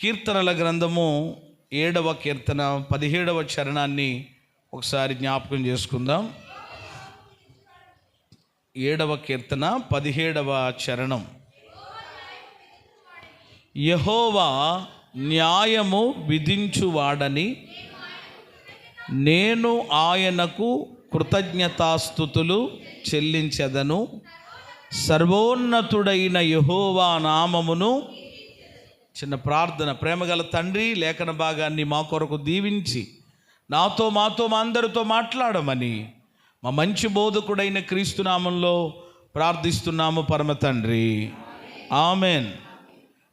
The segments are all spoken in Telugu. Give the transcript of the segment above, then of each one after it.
కీర్తనల గ్రంథము 7వ కీర్తన 17వ చరణాన్ని ఒకసారి జ్ఞాపకం చేసుకుందాం. 7వ కీర్తన 17వ చరణం. యెహోవా న్యాయము విధించువాడని నేను ఆయనకు కృతజ్ఞతాస్తుతులు చెల్లించెదను. సర్వోన్నతుడైన యెహోవా నామమును. చిన్న ప్రార్థన. ప్రేమగల తండ్రి, లేఖన భాగాన్ని మా కొరకు దీవించి నాతో మా అందరితో మాట్లాడమని మా మంచి బోధకుడైన క్రీస్తు నామంలో ప్రార్థిస్తున్నాము పరమ తండ్రి, ఆమెన్.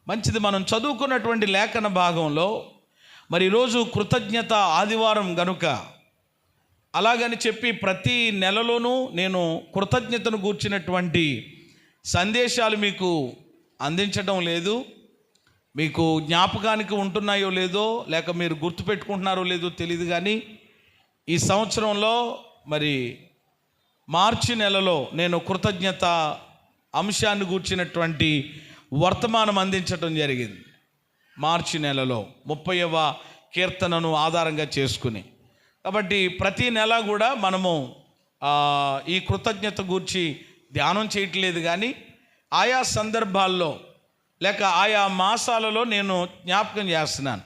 మంచిది. మనం చదువుకున్నటువంటి లేఖన భాగంలో మరి ఈరోజు కృతజ్ఞత ఆదివారం గనుక అలాగని చెప్పి ప్రతి నెలలోనూ నేను కృతజ్ఞతను గూర్చినటువంటి సందేశాలు మీకు అందించడం లేదు. మీకు జ్ఞాపకానికి ఉంటున్నాయో లేదో, లేక మీరు గుర్తుపెట్టుకుంటున్నారో లేదో తెలియదు. కానీ ఈ సంవత్సరంలో మరి మార్చి నెలలో నేను కృతజ్ఞత అంశాన్ని గూర్చినటువంటి వర్తమానం అందించడం జరిగింది. మార్చి నెలలో 30వ కీర్తనను ఆధారంగా చేసుకుని. కాబట్టి ప్రతి నెల కూడా మనము ఈ కృతజ్ఞత గూర్చి ధ్యానం చేయట్లేదు. కానీ ఆయా సందర్భాల్లో లేక ఆయా మాసాలలో నేను జ్ఞాపకం చేస్తున్నాను.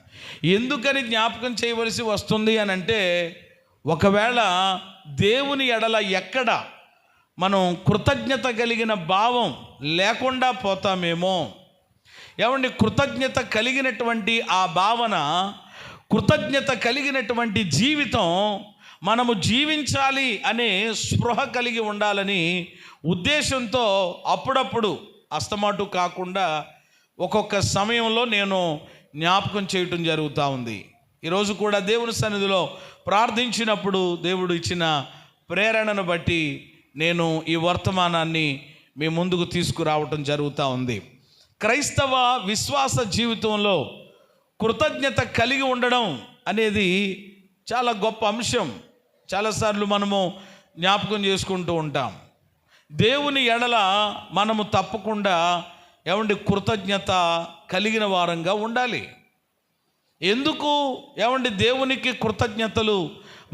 ఎందుకని జ్ఞాపకం చేయవలసి వస్తుంది అని అంటే, ఒకవేళ దేవుని ఎడల ఎక్కడ మనం కృతజ్ఞత కలిగిన భావం లేకుండా పోతామేమో. ఏమండి, కృతజ్ఞత కలిగినటువంటి ఆ భావన, కృతజ్ఞత కలిగినటువంటి జీవితం మనము జీవించాలి అనే స్పృహ కలిగి ఉండాలని ఉద్దేశంతో అప్పుడప్పుడు అస్తమాటు కాకుండా ఒక్కొక్క సమయంలో నేను జ్ఞాపకం చేయటం జరుగుతూ ఉంది. ఈరోజు కూడా దేవుని సన్నిధిలో ప్రార్థించినప్పుడు దేవుడు ఇచ్చిన ప్రేరణను బట్టి నేను ఈ వర్తమానాన్ని మీ ముందుకు తీసుకురావటం జరుగుతూ ఉంది. క్రైస్తవ విశ్వాస జీవితంలో కృతజ్ఞత కలిగి ఉండడం అనేది చాలా గొప్ప అంశం. చాలాసార్లు మనము జ్ఞాపకం చేసుకుంటూ ఉంటాం. దేవుని ఎడల మనము తప్పకుండా కృతజ్ఞత కలిగిన వారంగా ఉండాలి. ఎందుకు దేవునికి కృతజ్ఞతలు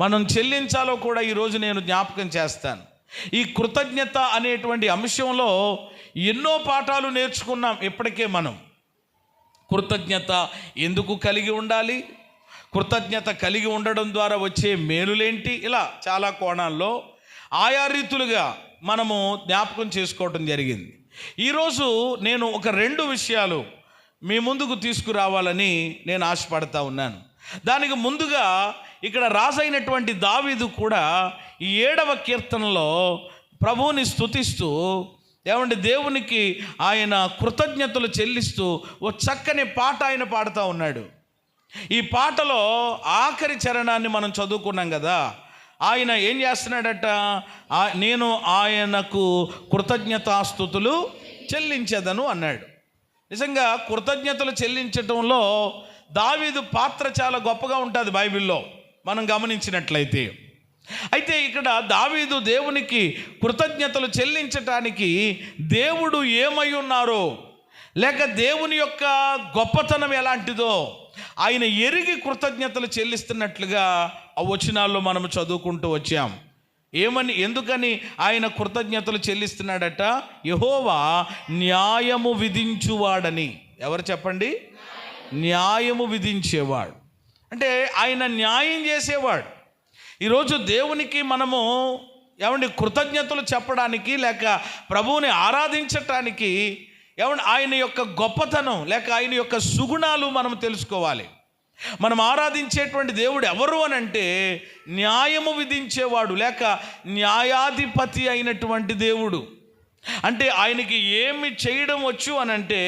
మనం చెల్లించాలో కూడా ఈరోజు నేను జ్ఞాపకం చేస్తాను. ఈ కృతజ్ఞత అనేటువంటి అంశంలో ఎన్నో పాఠాలు నేర్చుకున్నాం ఇప్పటికే. మనం కృతజ్ఞత ఎందుకు కలిగి ఉండాలి, కృతజ్ఞత కలిగి ఉండడం ద్వారా వచ్చే మేలులేంటి, ఇలా చాలా కోణాల్లో ఆయా రీతులుగా మనము జ్ఞాపకం చేసుకోవటం జరిగింది. ఈరోజు నేను ఒక 2 విషయాలు మీ ముందుకు తీసుకురావాలని నేను ఆశపడతా ఉన్నాను. దానికి ముందుగా ఇక్కడ రాజైనటువంటి దావీదు కూడా ఈ 7వ కీర్తనలో ప్రభువుని స్తుతిస్తూ దేవునికి ఆయన కృతజ్ఞతలు చెల్లిస్తూ ఓ చక్కని పాట ఆయన పాడుతూ ఉన్నాడు. ఈ పాటలో ఆఖరి చరణాన్ని మనం చదువుకున్నాం కదా. ఆయన ఏం చేస్తున్నాడట, నేను ఆయనకు కృతజ్ఞతాస్తుతులు చెల్లించెదను అన్నాడు. నిజంగా కృతజ్ఞతలు చెల్లించటంలో దావీదు పాత్ర చాలా గొప్పగా ఉంటుంది బైబిల్లో మనం గమనించినట్లయితే. అయితే ఇక్కడ దావీదు దేవునికి కృతజ్ఞతలు చెల్లించటానికి దేవుడు ఏమై ఉన్నారో, లేక దేవుని యొక్క గొప్పతనం ఎలాంటిదో ఆయన ఎరిగి కృతజ్ఞతలు చెల్లిస్తున్నట్లుగా ఆ వచనాల్లో మనం చదువుకుంటూ వచ్చాం. ఎందుకని ఆయన కృతజ్ఞతలు చెల్లిస్తున్నాడట? యెహోవా న్యాయము విధించువాడని. ఎవరు చెప్పండి? న్యాయము విధించేవాడు అంటే ఆయన న్యాయం చేసేవాడు. ఈరోజు దేవునికి మనము కృతజ్ఞతలు చెప్పడానికి లేక ప్రభువుని ఆరాధించటానికి ఆయన యొక్క గొప్పతనం లేక ఆయన యొక్క సుగుణాలు మనం తెలుసుకోవాలి. మనం ఆరాధించేటువంటి దేవుడు ఎవరు అని అంటే న్యాయము విధించేవాడు లేక న్యాయాధిపతి అయినటువంటి దేవుడు. అంటే ఆయనకి ఏమి చేయడం వచ్చు అని అంటే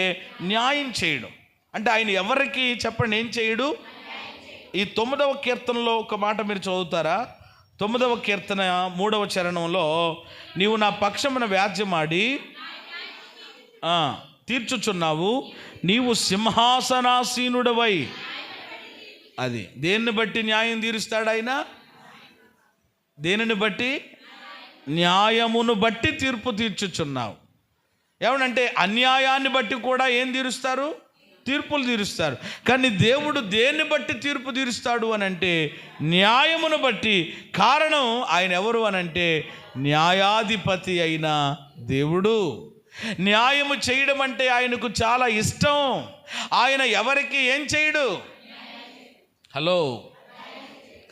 న్యాయం చేయడం. అంటే ఆయన ఎవరికి చెప్పండి ఏం చేయడు? ఈ 9వ కీర్తనలో ఒక మాట మీరు చదువుతారా? 9వ కీర్తన 3వ చరణంలో, నీవు నా పక్షమున వ్యాజ్యమాడి తీర్చుచున్నావు, నీవు సింహాసనాసీనుడవై. అది దేన్ని బట్టి న్యాయం తీరుస్తాడు ఆయన? దేనిని బట్టి? న్యాయమును బట్టి తీర్పు తీర్చుచున్నావు. ఏమనంటే అన్యాయాన్ని బట్టి కూడా ఏం తీరుస్తారు? తీర్పులు తీరుస్తారు. కానీ దేవుడు దేన్ని బట్టి తీర్పు తీరుస్తాడు అని అంటే న్యాయమును బట్టి. కారణం ఆయన ఎవరు అనంటే న్యాయాధిపతి అయిన దేవుడు. న్యాయము చేయడం అంటే ఆయనకు చాలా ఇష్టం. ఆయన ఎవరికి ఏం చేయడు? హలో.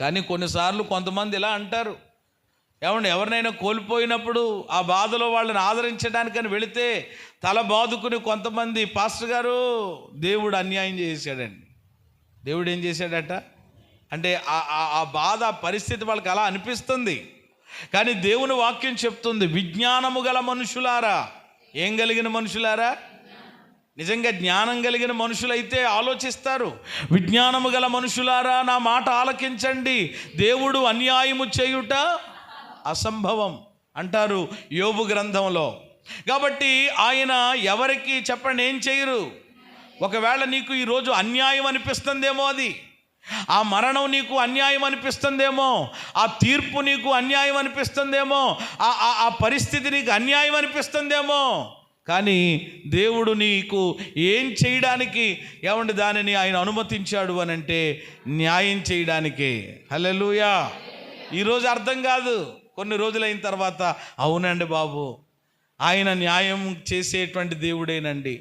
కానీ కొన్నిసార్లు కొంతమంది ఇలా అంటారు, ఏమండి, ఎవరినైనా కోల్పోయినప్పుడు ఆ బాధలో వాళ్ళని ఆదరించడానికని వెళితే తల బాదుకుని కొంతమంది, పాస్టర్ గారు దేవుడు అన్యాయం చేశాడండి. దేవుడు ఏం చేశాడట అంటే ఆ బాధ పరిస్థితి వాళ్ళకి అలా అనిపిస్తుంది. కానీ దేవుని వాక్యం చెప్తుంది, విజ్ఞానము గల మనుషులారా. ఏం కలిగిన మనుషులారా? నిజంగా జ్ఞానం కలిగిన మనుషులైతే ఆలోచిస్తారు. విజ్ఞానము గల మనుషులారా, నా మాట ఆలకించండి, దేవుడు అన్యాయము చేయుట అసంభవం అంటారు యోబు గ్రంథంలో. కాబట్టి ఆయన ఎవరికి చెప్పండి ఏం చేయరు. ఒకవేళ నీకు ఈరోజు అన్యాయం అనిపిస్తుందేమో, అది ఆ మరణం నీకు అన్యాయం అనిపిస్తుందేమో, ఆ తీర్పు నీకు అన్యాయం అనిపిస్తుందేమో, ఆ పరిస్థితి నీకు అన్యాయం అనిపిస్తుందేమో, కానీ దేవుడు నీకు ఏం చేయడానికి ఏమంటే దానిని ఆయన అనుమతించాడు అని అంటే న్యాయం చేయడానికే. హల్లెలూయా. ఈరోజు అర్థం కాదు, కొన్ని రోజులైన తర్వాత అవునండి బాబు, ఆయన న్యాయం చేసేటువంటి దేవుడేనండి,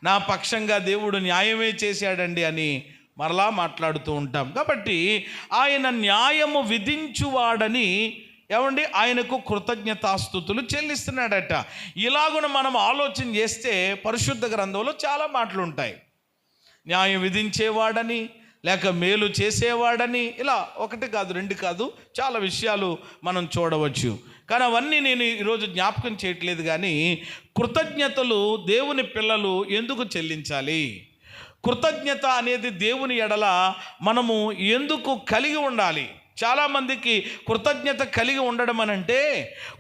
నా పక్షంగా దేవుడు న్యాయమే చేశాడండి అని మరలా మాట్లాడుతూ ఉంటాం. కాబట్టి ఆయన న్యాయము విధించువాడని ఏమండి ఆయనకు కృతజ్ఞతాస్తుతులు చెల్లిస్తున్నాడట. ఇలాగున మనం ఆలోచన చేస్తే పరిశుద్ధ గ్రంథంలో చాలా మాటలు ఉంటాయి. న్యాయం విధించేవాడని, లేక మేలు చేసేవాడని, ఇలా ఒకటి కాదు రెండు కాదు చాలా విషయాలు మనం చూడవచ్చు. కానీ అవన్నీ నేను ఈరోజు జ్ఞాపకం చేయట్లేదు. కానీ కృతజ్ఞతలు దేవుని పిల్లలు ఎందుకు చెల్లించాలి? కృతజ్ఞత అనేది దేవుని ఎడల మనము ఎందుకు కలిగి ఉండాలి? చాలామందికి కృతజ్ఞత కలిగి ఉండడం అని అంటే,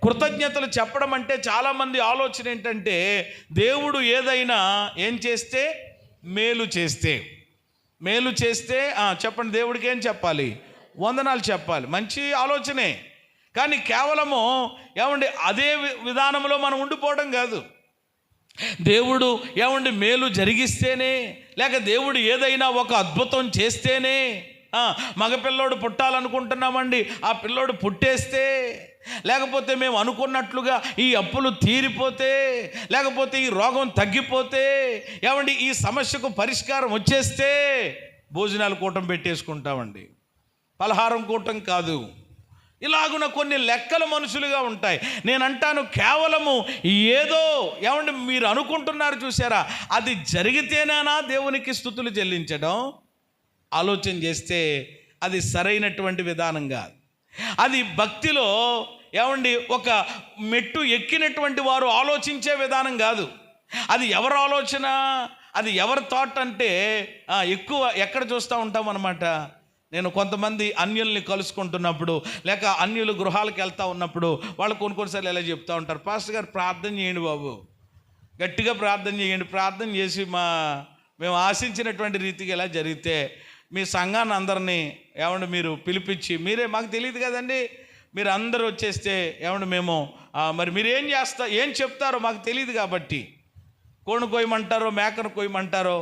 కృతజ్ఞతలు చెప్పడం అంటే చాలామంది ఆలోచన ఏంటంటే దేవుడు ఏదైనా ఏం చేస్తే, మేలు చేస్తే చెప్పండి దేవుడికి ఏం చెప్పాలి? వందనాలు చెప్పాలి. మంచి ఆలోచనే. కానీ కేవలము ఏమండి అదే విధానంలో మనం ఉండిపోవడం కాదు. దేవుడు ఏమండి మేలు జరిగిస్తేనే, లేక దేవుడు ఏదైనా ఒక అద్భుతం చేస్తేనే, మగపిల్లోడు పుట్టాలనుకుంటున్నామండి, ఆ పిల్లోడు పుట్టేస్తే, లేకపోతే మేము అనుకున్నట్లుగా ఈ అప్పులు తీరిపోతే, లేకపోతే ఈ రోగం తగ్గిపోతే, ఏమండి ఈ సమస్యకు పరిష్కారం వచ్చేస్తే భోజనాలు కూటం పెట్టేసుకుంటామండి, పలహారం కూటం కాదు. ఇలాగున కొన్ని లెక్కల మనుషులుగా ఉంటాయి. నేను అంటాను కేవలము ఏదో ఏమండి మీరు అనుకుంటున్నారు చూసారా, అది జరిగితేనేనా దేవునికి స్తుతులు చెల్లించడం? ఆలోచన చేస్తే అది సరైనటువంటి విధానం కాదు. అది భక్తిలో ఏమండి ఒక మెట్టు ఎక్కినటువంటి వారు ఆలోచించే విధానం కాదు. అది ఎవరి ఆలోచన, అది ఎవరి థాట్ అంటే ఎక్కువ ఎక్కడ చూస్తూ ఉంటాం అన్నమాట. నేను కొంతమంది అన్యుల్ని కలుసుకుంటున్నప్పుడు, లేక అన్యులు గృహాలకు వెళ్తూ ఉన్నప్పుడు వాళ్ళు కొన్నిసార్లు ఎలా చెప్తూ ఉంటారు, పాస్టర్ గారు ప్రార్థన చేయండి బాబు, గట్టిగా ప్రార్థన చేయండి, ప్రార్థన చేసి మేము ఆశించినటువంటి రీతికి ఎలా జరిగితే మీ సంఘాన్ని అందరినీ ఏమంటే మీరు పిలిపించి, మీరే మాకు తెలియదు కదండి, మీరు అందరూ వచ్చేస్తే ఏమంటే మేము మరి మీరు ఏం చెప్తారో మాకు తెలియదు కాబట్టి, కోడిని కోయమంటారో మేకను కోయమంటారో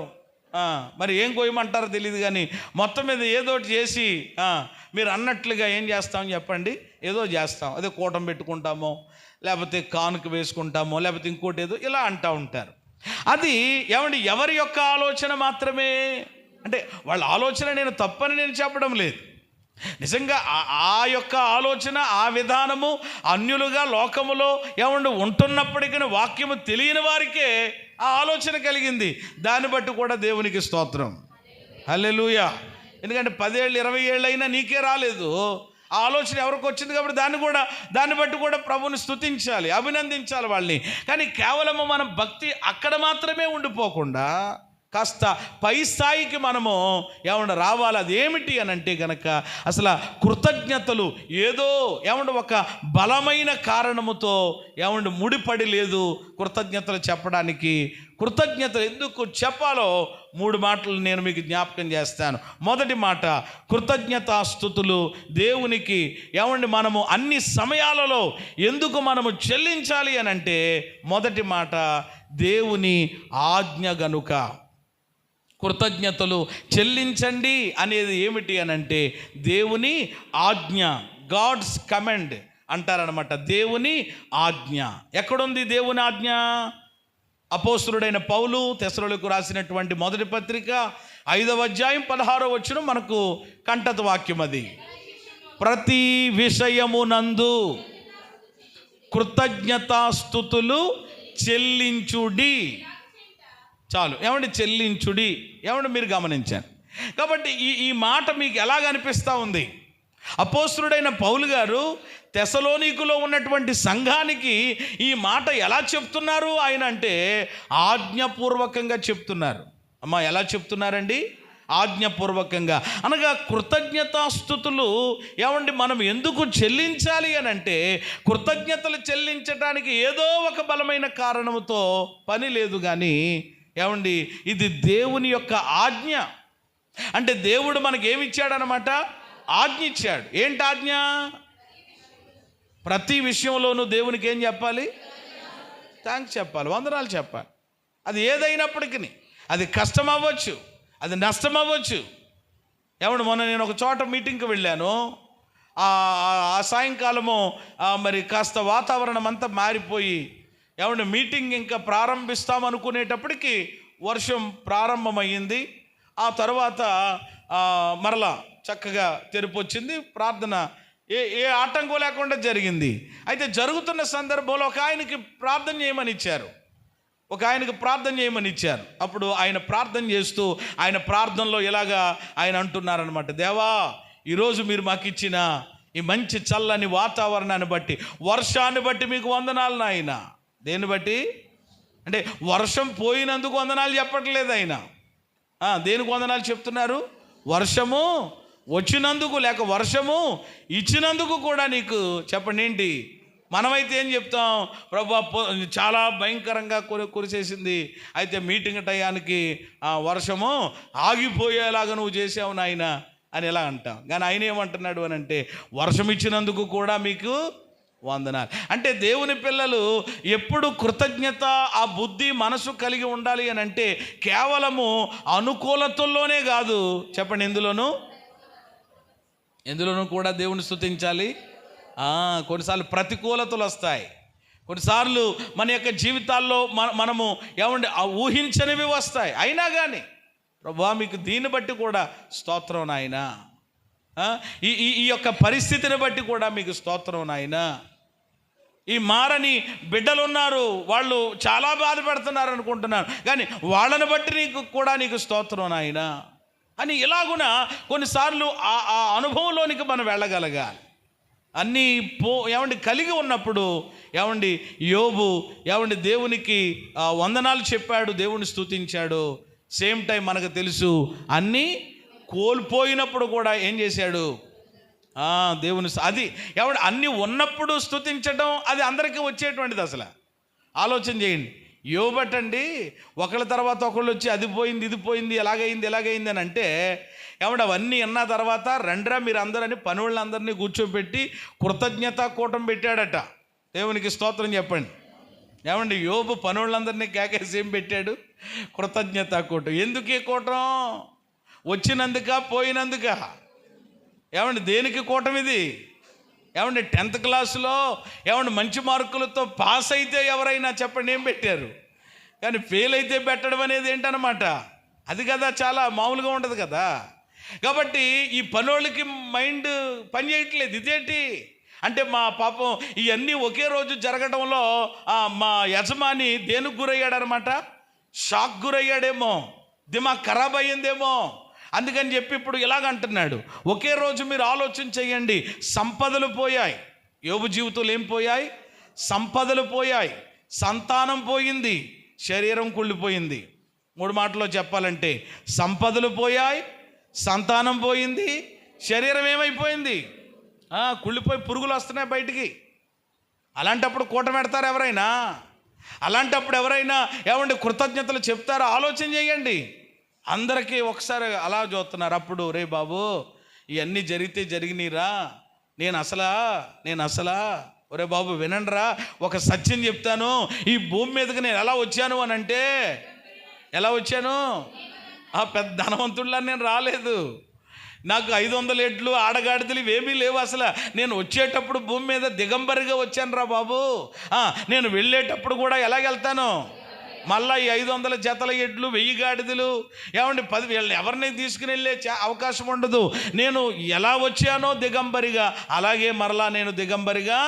మరి ఏం కోయమంటారో తెలియదు, కానీ మొత్తం మీద ఏదోటి చేసి మీరు అన్నట్లుగా ఏం చేస్తామని చెప్పండి, ఏదో చేస్తాం, అదే కూటం పెట్టుకుంటామో, లేకపోతే కానుక వేసుకుంటామో, లేకపోతే ఇంకోటి ఏదో ఇలా అంటూ ఉంటారు. అది ఏమండి ఎవరి యొక్క ఆలోచన మాత్రమే. అంటే వాళ్ళ ఆలోచన నేను తప్పని నేను చెప్పడం లేదు. నిజంగా ఆ యొక్క ఆలోచన, ఆ విధానము అన్యులుగా లోకములో ఏమండి ఉంటున్నప్పటికీ వాక్యము తెలియని వారికే ఆ ఆలోచన కలిగింది. దాన్ని బట్టి కూడా దేవునికి స్తోత్రం. హల్లెలూయా. ఎందుకంటే 10 ఏళ్ళు 20 ఏళ్ళు అయినా నీకే రాలేదు, ఆ ఆలోచన ఎవరికి వచ్చింది కాబట్టి దాన్ని బట్టి కూడా ప్రభువుని స్తుతించాలి, అభినందించాలి వాళ్ళని. కానీ కేవలము మన భక్తి అక్కడ మాత్రమే ఉండిపోకుండా కాస్త పై స్థాయికి మనము రావాలి. అది ఏమిటి అని అంటే కనుక అసలు కృతజ్ఞతలు ఏదో ఒక బలమైన కారణముతో ముడిపడి లేదు. కృతజ్ఞతలు చెప్పడానికి, కృతజ్ఞతలు ఎందుకు చెప్పాలో 3 మాటలు నేను మీకు జ్ఞాపకం చేస్తాను. మొదటి మాట, కృతజ్ఞతాస్తుతులు దేవునికి మనము అన్ని సమయాలలో ఎందుకు మనము చెల్లించాలి అని అంటే, మొదటి మాట దేవుని ఆజ్ఞ గనుక. కృతజ్ఞతలు చెల్లించండి అనేది ఏమిటి అని అంటే దేవుని ఆజ్ఞ, గాడ్స్ కమాండ్ అంటారనమాట. దేవుని ఆజ్ఞ ఎక్కడుంది? దేవుని ఆజ్ఞ అపోస్తలుడైన పౌలు తెస్సలోనికీయులకు రాసినటువంటి మొదటి పత్రిక 5వ అధ్యాయం 16వ వచనం మనకు కంటత వాక్యం. అది ప్రతి విషయమునందు కృతజ్ఞతాస్తుతులు చెల్లించుడి. చాలు. చెల్లించుడి. మీరు గమనించారు కాబట్టి ఈ మాట మీకు ఎలాగ అనిపిస్తూ ఉంది? అపోస్తలుడైన పౌలు గారు తెస్సలోనికీలో ఉన్నటువంటి సంఘానికి ఈ మాట ఎలా చెప్తున్నారు ఆయన అంటే, ఆజ్ఞపూర్వకంగా చెప్తున్నారు. అమ్మా, ఎలా చెప్తున్నారండి? ఆజ్ఞపూర్వకంగా. అనగా కృతజ్ఞతాస్తుతులు మనం ఎందుకు చెల్లించాలి అని అంటే, కృతజ్ఞతలు చెల్లించడానికి ఏదో ఒక బలమైన కారణముతో పని లేదు. కానీ ఇది దేవుని యొక్క ఆజ్ఞ. అంటే దేవుడు మనకి ఏమి ఇచ్చాడనమాట? ఆజ్ఞ ఇచ్చాడు. ఏంటి ఆజ్ఞ? ప్రతి విషయంలోనూ దేవునికి ఏం చెప్పాలి? థ్యాంక్స్ చెప్పాలి, వందనాలు చెప్పాలి. అది ఏదైనప్పటికీ, అది కష్టం అవ్వచ్చు, అది నష్టం అవ్వచ్చు. మొన్న నేను ఒక చోట మీటింగ్కి వెళ్ళాను. ఆ సాయంకాలము మరి కాస్త వాతావరణం అంతా మారిపోయి మీటింగ్ ఇంకా ప్రారంభిస్తామనుకునేటప్పటికీ వర్షం ప్రారంభమయ్యింది. ఆ తర్వాత మరలా చక్కగా తెరుపు వచ్చింది. ప్రార్థన ఏ ఆటంకం లేకుండా జరిగింది. అయితే జరుగుతున్న సందర్భంలో ఒక ఆయనకి ప్రార్థన చేయమని ఇచ్చారు. అప్పుడు ఆయన ప్రార్థన చేస్తూ ఆయన ప్రార్థనలో ఇలాగా ఆయన అంటున్నారనమాట, దేవా, ఈరోజు మీరు మాకు ఇచ్చిన ఈ మంచి చల్లని వాతావరణాన్ని బట్టి, వర్షాన్ని బట్టి మీకు వందనాలు నాయన. దేన్ని బట్టి అంటే వర్షం పోయినందుకు వందనాలు చెప్పట్లేదు ఆయన. దేనికి వందనాలు చెప్తున్నారు? వర్షము వచ్చినందుకు, లేక వర్షము ఇచ్చినందుకు కూడా నీకు చెప్పండి. ఏంటి? మనమైతే ఏం చెప్తాం? ప్రభా, చాలా భయంకరంగా కురిసేసింది, అయితే మీటింగ్ టయానికి వర్షము ఆగిపోయేలాగా నువ్వు చేసావు నాయన అని ఎలా అంటాం. కానీ ఆయన ఏమంటున్నాడు అని అంటే, వర్షం ఇచ్చినందుకు కూడా మీకు వందనాలు. అంటే దేవుని పిల్లలు ఎప్పుడు కృతజ్ఞత, ఆ బుద్ధి, మనసు కలిగి ఉండాలి అని అంటే, కేవలము అనుకూలతల్లోనే కాదు, చెప్పండి, ఎందులోనూ కూడా దేవుని స్తుతించాలి. కొన్నిసార్లు ప్రతికూలతలు వస్తాయి, కొన్నిసార్లు మన యొక్క జీవితాల్లో మనము ఊహించనివి వస్తాయి. అయినా కానీ ప్రభువా, మీకు దీన్ని బట్టి కూడా స్తోత్రం నాయనా, ఈ యొక్క పరిస్థితిని బట్టి కూడా మీకు స్తోత్రం నాయనా. ఈ మారని బిడ్డలు ఉన్నారు, వాళ్ళు చాలా బాధపడుతున్నారు అనుకుంటున్నారు, కానీ వాళ్ళని బట్టి నీకు స్తోత్రం నాయనా అని ఇలాగున కొన్నిసార్లు ఆ అనుభవంలోనికి మనం వెళ్ళగలగాలి. అన్నీ కలిగి ఉన్నప్పుడు యోబు దేవునికి వందనాలు చెప్పాడు, దేవుని స్తుతించాడు. సేమ్ టైం మనకు తెలుసు, అన్నీ కోల్పోయినప్పుడు కూడా ఏం చేశాడు? దేవుని అది అన్నీ ఉన్నప్పుడు స్తుతించడం అది అందరికీ వచ్చేటువంటిది. అసలు ఆలోచన చేయండి. యోబటండి, ఒకళ్ళ తర్వాత ఒకళ్ళు వచ్చి అది పోయింది, ఇది పోయింది, ఎలాగైంది అని అంటే, అవన్నీ అన్న తర్వాత రండ్రా మీరు అందరని పనులందరినీ కూర్చోబెట్టి కృతజ్ఞత కూటం పెట్టాడట. దేవునికి స్తోత్రం చెప్పండి. యోబు పనులందరినీ కేకేసి ఏం పెట్టాడు? కృతజ్ఞత కూటం. ఎందుకే కూటం? వచ్చినందుక, పోయినందుక? దేనికి కూటం ఇది? 10th క్లాసులో మంచి మార్కులతో పాస్ అయితే ఎవరైనా చెప్పండి ఏం పెట్టారు? కానీ ఫెయిల్ అయితే పెట్టడం అనేది ఏంటన్నమాట, అది కదా చాలా మామూలుగా ఉంటుంది కదా. కాబట్టి ఈ పనోళ్ళకి మైండ్ పని చేయట్లేదు. ఇదేంటి అంటే, మా పాపం ఇవన్నీ ఒకే రోజు జరగడంలో మా యజమాని దేనికి గురయ్యాడనమాట? షాక్ గురయ్యాడేమో, దిమాగ్ ఖరాబ్ అయ్యిందేమో. అందుకని చెప్పి ఇప్పుడు ఇలాగంటున్నాడు, ఒకే రోజు మీరు ఆలోచన చేయండి. సంపదలు పోయాయి, యోబు జీవితంలో ఏం పోయాయి? సంపదలు పోయాయి, సంతానం పోయింది, శరీరం కుళ్ళిపోయింది. 3 మాటల్లో చెప్పాలంటే సంపదలు పోయాయి, సంతానం పోయింది, శరీరం ఏమైపోయింది, కుళ్ళిపోయి పురుగులు వస్తున్నాయి బయటికి. అలాంటప్పుడు కూట పెడతారు ఎవరైనా? అలాంటప్పుడు ఎవరైనా ఏమండి కృతజ్ఞతలు చెప్తారో? ఆలోచన చేయండి. అందరికీ ఒకసారి అలా చూస్తున్నారు. అప్పుడు రే బాబు ఇవన్నీ జరిగితే జరిగినీరా, నేను అసలా ఒరే బాబు వినండిరా, ఒక సత్యం చెప్తాను. ఈ భూమి మీదకి నేను ఎలా వచ్చాను అని అంటే, ఎలా వచ్చాను? పెద్ద ధనవంతుడిలా నేను రాలేదు. నాకు 500 ఎడ్లు ఆడగాడిదలు ఇవేమీ లేవు. అసలు నేను వచ్చేటప్పుడు భూమి మీద దిగంబరిగా వచ్చాను రా బాబు. నేను వెళ్ళేటప్పుడు కూడా ఎలాగెళ్తాను? మళ్ళీ ఈ 500 జతల ఎడ్లు, 1000 గాడిదలు, ఏమండి 10 వీళ్ళని ఎవరిని తీసుకుని వెళ్ళే అవకాశం ఉండదు. నేను ఎలా వచ్చానో దిగంబరిగా, అలాగే మరలా నేను దిగంబరిగా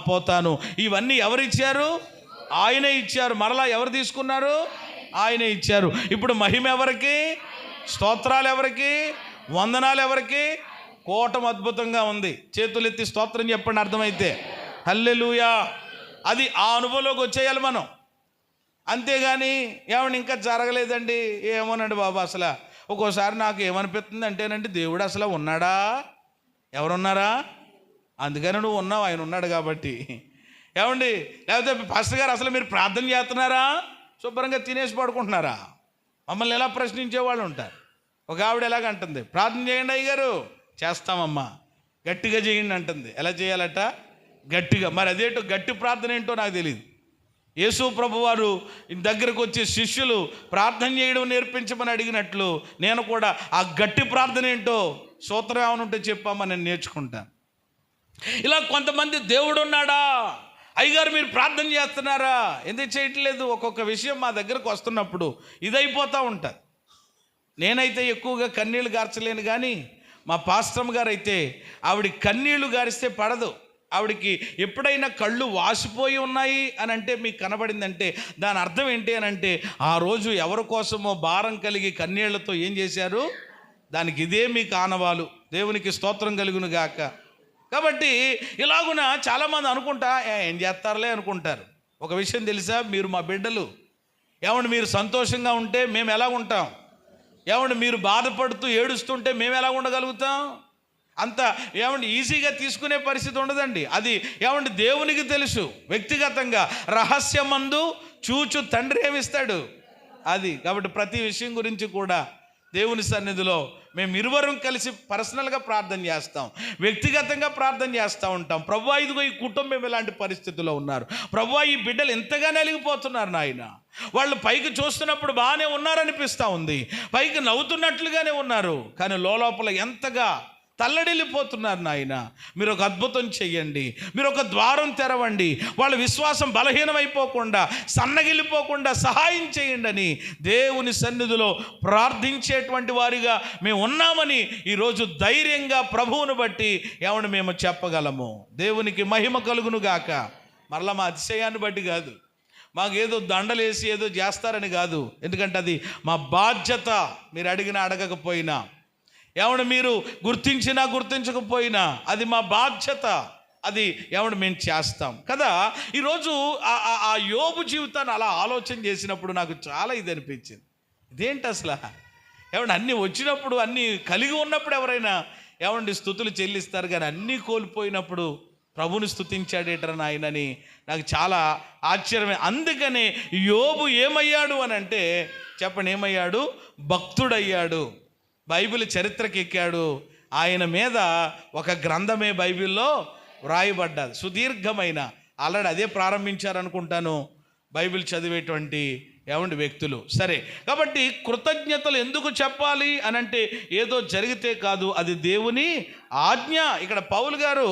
పోతాను. ఇవన్నీ ఎవరిచ్చారు? ఆయనే ఇచ్చారు. మరలా ఎవరు తీసుకున్నారు? ఆయనే ఇచ్చారు. ఇప్పుడు మహిమ ఎవరికి? స్తోత్రాలు ఎవరికి? వందనాలు ఎవరికి? కోటం అద్భుతంగా ఉంది. చేతులెత్తి స్తోత్రం చెప్పండి అర్థమైతే. హల్లెలూయా. అది ఆ అనుభవంలోకి వచ్చేయాలి మనం. అంతేగాని ఏమన్నా ఇంకా జరగలేదండి, ఏమోనండి బాబు. అసలు ఒక్కోసారి నాకు ఏమనిపిస్తుంది అంటేనండి, దేవుడు అసలు ఉన్నాడా? ఎవరున్నారా? అందుకని నువ్వు ఉన్నావు, ఆయన ఉన్నాడు కాబట్టి. ఏమండి, లేకపోతే పాస్టర్ గారు అసలు మీరు ప్రార్థన చేస్తున్నారా? శుభ్రంగా తినేసి పడుకుంటున్నారా? మమ్మల్ని ఎలా ప్రశ్నించేవాళ్ళు ఉంటారు. ఒక ఆవిడ ఎలాగంటుంది, ప్రార్థన చేయండి అయ్యగారు. చేస్తామమ్మా, గట్టిగా చేయండి అంటుంది. ఎలా చేయాలట? గట్టిగా. మరి అదేంటో గట్టి ప్రార్థన ఏంటో నాకు తెలియదు. యేసు ప్రభు వారు దగ్గరకు వచ్చే శిష్యులు ప్రార్థన చేయడం నేర్పించమని అడిగినట్లు నేను కూడా ఆ గట్టి ప్రార్థన ఏంటో సూత్రం ఏమైనా ఉంటే చెప్పామని నేను నేర్చుకుంటాను. ఇలా కొంతమంది దేవుడు ఉన్నాడా, అయ్యగారు మీరు ప్రార్థన చేస్తున్నారా, ఎందుకు చేయట్లేదు? ఒక్కొక్క విషయం మా దగ్గరకు వస్తున్నప్పుడు ఇదైపోతూ ఉంటుంది. నేనైతే ఎక్కువగా కన్నీళ్లు గార్చలేను, కానీ మా పాస్టమ్ గారు అయితే ఆవిడ కన్నీళ్లు గారిస్తే పడదు. ఆవిడికి ఎప్పుడైనా కళ్ళు వాసిపోయి ఉన్నాయి అని అంటే మీకు కనబడిందంటే దాని అర్థం ఏంటి అని అంటే, ఆ రోజు ఎవరి కోసమో భారం కలిగి కన్నీళ్లతో ఏం చేశారు, దానికి ఇదే మీకు ఆనవాలు. దేవునికి స్తోత్రం కలుగును గాక. కాబట్టి ఇలాగున చాలామంది అనుకుంటా ఏం చేస్తారులే అనుకుంటారు. ఒక విషయం తెలుసా, మీరు మా బిడ్డలు. ఏమండి మీరు సంతోషంగా ఉంటే మేము ఎలా ఉంటాం? ఏమండి మీరు బాధపడుతూ ఏడుస్తుంటే మేము ఎలా ఉండగలుగుతాం? అంత ఏమండి ఈజీగా తీసుకునే పరిస్థితి ఉండదండి. అది ఏమండి దేవునికి తెలుసు. వ్యక్తిగతంగా రహస్యమందు చూచు తండ్రి ఏమిస్తాడు అది. కాబట్టి ప్రతి విషయం గురించి కూడా దేవుని సన్నిధిలో మేము ఇరువరం కలిసి పర్సనల్గా ప్రార్థన చేస్తాం, వ్యక్తిగతంగా ప్రార్థన చేస్తూ ఉంటాం. ప్రభువా ఇదిగో ఈ కుటుంబం ఇలాంటి పరిస్థితుల్లో ఉన్నారు, ప్రభువా ఈ బిడ్డలు ఎంతగా నలిగిపోతున్నారు నాయన, వాళ్ళు పైకి చూస్తున్నప్పుడు బాగానే ఉన్నారనిపిస్తూ ఉంది, పైకి నవ్వుతున్నట్లుగానే ఉన్నారు, కానీ లోపల ఎంతగా తల్లడిల్లిపోతున్నారు నాయన. మీరు ఒక అద్భుతం చెయ్యండి, మీరు ఒక ద్వారం తెరవండి, వాళ్ళ విశ్వాసం బలహీనమైపోకుండా సన్నగిల్లిపోకుండా సహాయం చేయండి అని దేవుని సన్నిధిలో ప్రార్థించేటువంటి వారిగా మేము ఉన్నామని ఈరోజు ధైర్యంగా ప్రభువును బట్టి ఏమని మేము చెప్పగలము. దేవునికి మహిమ కలుగును గాక. మరలా మా అతిశయాన్ని బట్టి కాదు, మాకు ఏదో దండలేసి ఏదో చేస్తారని కాదు, ఎందుకంటే అది మా బాధ్యత. మీరు అడిగినా అడగకపోయినా, ఏమన్నా మీరు గుర్తించినా గుర్తించకపోయినా అది మా బాధ్యత. అది ఏమన్నా మేము చేస్తాం కదా. ఈరోజు ఆ యోబు జీవితాన్ని అలా ఆలోచన చేసినప్పుడు నాకు చాలా ఇది అనిపించింది. ఇదేంటి అసలు, ఏమన్నా అన్నీ వచ్చినప్పుడు అన్నీ కలిగి ఉన్నప్పుడు ఎవరైనా ఏమండి స్తుతులు చెల్లిస్తారు, కానీ అన్నీ కోల్పోయినప్పుడు ప్రభుని స్తుతించాడేటరా నాయనని నాకు చాలా ఆశ్చర్యమే. అందుకనే యోబు ఏమయ్యాడు అని అంటే చెప్పండి, ఏమయ్యాడు? భక్తుడయ్యాడు, బైబిల్ చరిత్రకి ఎక్కాడు. ఆయన మీద ఒక గ్రంథమే బైబిల్లో వ్రాయబడ్డది, సుదీర్ఘమైన. ఆల్రెడీ అదే ప్రారంభించారనుకుంటాను బైబిల్ చదివేటువంటి ఏమండి వ్యక్తులు. సరే, కాబట్టి కృతజ్ఞతలు ఎందుకు చెప్పాలి అని అంటే ఏదో జరిగితే కాదు, అది దేవుని ఆజ్ఞ. ఇక్కడ పౌలు గారు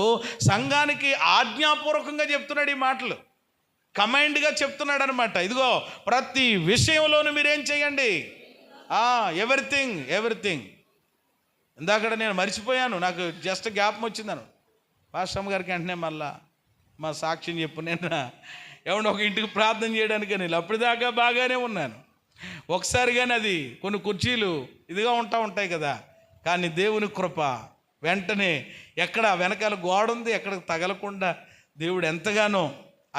సంఘానికి ఆజ్ఞాపూర్వకంగా చెప్తున్నాడు ఈ మాటలు, కమాండ్గా చెప్తున్నాడు అనమాట. ఇదిగో ప్రతి విషయంలోనూ మీరేం చేయండి, ఎవ్రీథింగ్. ఇందాక నేను మర్చిపోయాను, నాకు జస్ట్ జ్ఞాపకం వచ్చిందను. పాస్టమ్ గారికి వెంటనే మళ్ళా మా సాక్ష్యం చెప్పు. నేను ఏమన్నా ఒక ఇంటికి ప్రార్థన చేయడానికి నేను అప్పటిదాకా బాగానే ఉన్నాను. ఒకసారి కానీ అది కొన్ని కుర్చీలు ఇదిగా ఉంటాయి కదా, కానీ దేవుని కృప వెంటనే ఎక్కడ వెనకాల గోడ ఉంది, ఎక్కడ తగలకుండా దేవుడు ఎంతగానో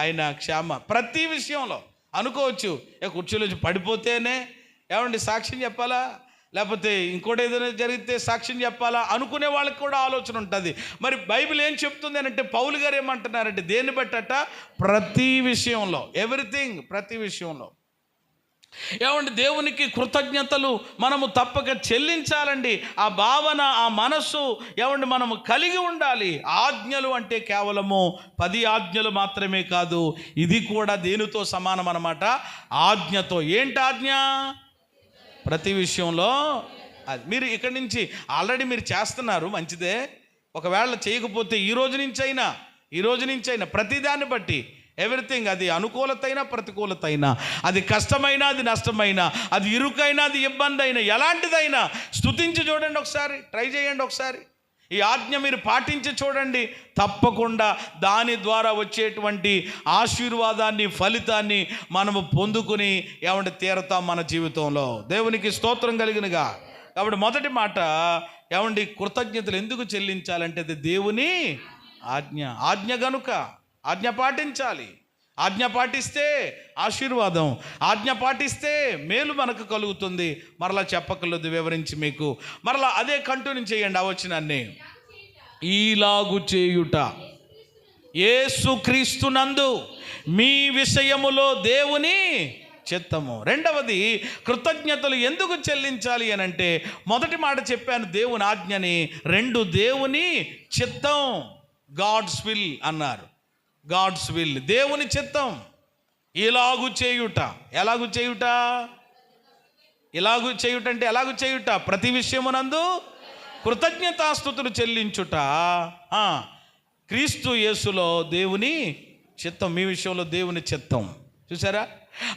ఆయన క్షేమ ప్రతి విషయంలో. అనుకోవచ్చు కుర్చీలో పడిపోతేనే ఏమండి సాక్ష్యం చెప్పాలా, లేకపోతే ఇంకోటి ఏదైనా జరిగితే సాక్ష్యం చెప్పాలా అనుకునే వాళ్ళకి కూడా ఆలోచన ఉంటుంది. మరి బైబిల్ ఏం చెప్తుంది అని అంటే, పౌలు గారు ఏమంటున్నారంటే, దేన్ని బట్టట? ప్రతి విషయంలో, ఎవ్రీథింగ్, ప్రతి విషయంలో. ఏమండి దేవునికి కృతజ్ఞతలు మనము తప్పక చెల్లించాలండి. ఆ భావన, ఆ మనస్సు ఏమండి మనము కలిగి ఉండాలి. ఆజ్ఞలు అంటే కేవలము 10 ఆజ్ఞలు మాత్రమే కాదు, ఇది కూడా దేనితో సమానం అన్నమాట? ఆజ్ఞతో. ఏంటి ఆజ్ఞ? ప్రతి విషయంలో. అది మీరు ఇక్కడి నుంచి ఆల్రెడీ మీరు చేస్తున్నారు, మంచిదే. ఒకవేళ చేయకపోతే ఈ రోజు నుంచైనా ప్రతిదాన్ని బట్టి, ఎవ్రీథింగ్, అది అనుకూలత అయినా ప్రతికూలత అయినా, అది కష్టమైనా అది నష్టమైనా, అది ఇరుకైనా అది ఇబ్బంది అయినా, ఎలాంటిదైనా స్తుతించి చూడండి ఒకసారి, ట్రై చేయండి ఒకసారి. ఈ ఆజ్ఞ మీరు పాటించి చూడండి, తప్పకుండా దాని ద్వారా వచ్చేటువంటి ఆశీర్వాదాన్ని, ఫలితాన్ని మనము పొందుకుని ఏమంటే తీరతాం మన జీవితంలో. దేవునికి స్తోత్రం కలిగినగా. కాబట్టి మొదటి మాట ఏమండి, కృతజ్ఞతలు ఎందుకు చెల్లించాలంటే అది దేవుని ఆజ్ఞ. ఆజ్ఞ గనుక ఆజ్ఞ పాటించాలి. ఆజ్ఞ పాటిస్తే ఆశీర్వాదం, ఆజ్ఞ పాటిస్తే మేలు మనకు కలుగుతుంది. మరలా చెప్పకలేదు, వివరించి మీకు మరలా అదే కంటిన్యూ చేయండి. ఆ వచనాన్ని, ఈలాగు చేయుట యేసుక్రీస్తునందు మీ విషయములో దేవుని చిత్తము. రెండవది, కృతజ్ఞతలు ఎందుకు చెల్లించాలి అని అంటే, మొదటి మాట చెప్పాను దేవుని ఆజ్ఞని, 2 దేవుని చిత్తం, గాడ్స్ విల్ అన్నారు. గాడ్స్ విల్, దేవుని చిత్తం. ఇలాగు చేయుట, ఎలాగు చేయుట? ఇలాగు చేయుట అంటే ఎలాగు చేయుట? ప్రతి విషయమునందు కృతజ్ఞతాస్తుతులు చెల్లించుట, క్రీస్తు యేసులో దేవుని చిత్తం. మీ విషయంలో దేవుని చిత్తం. చూసారా?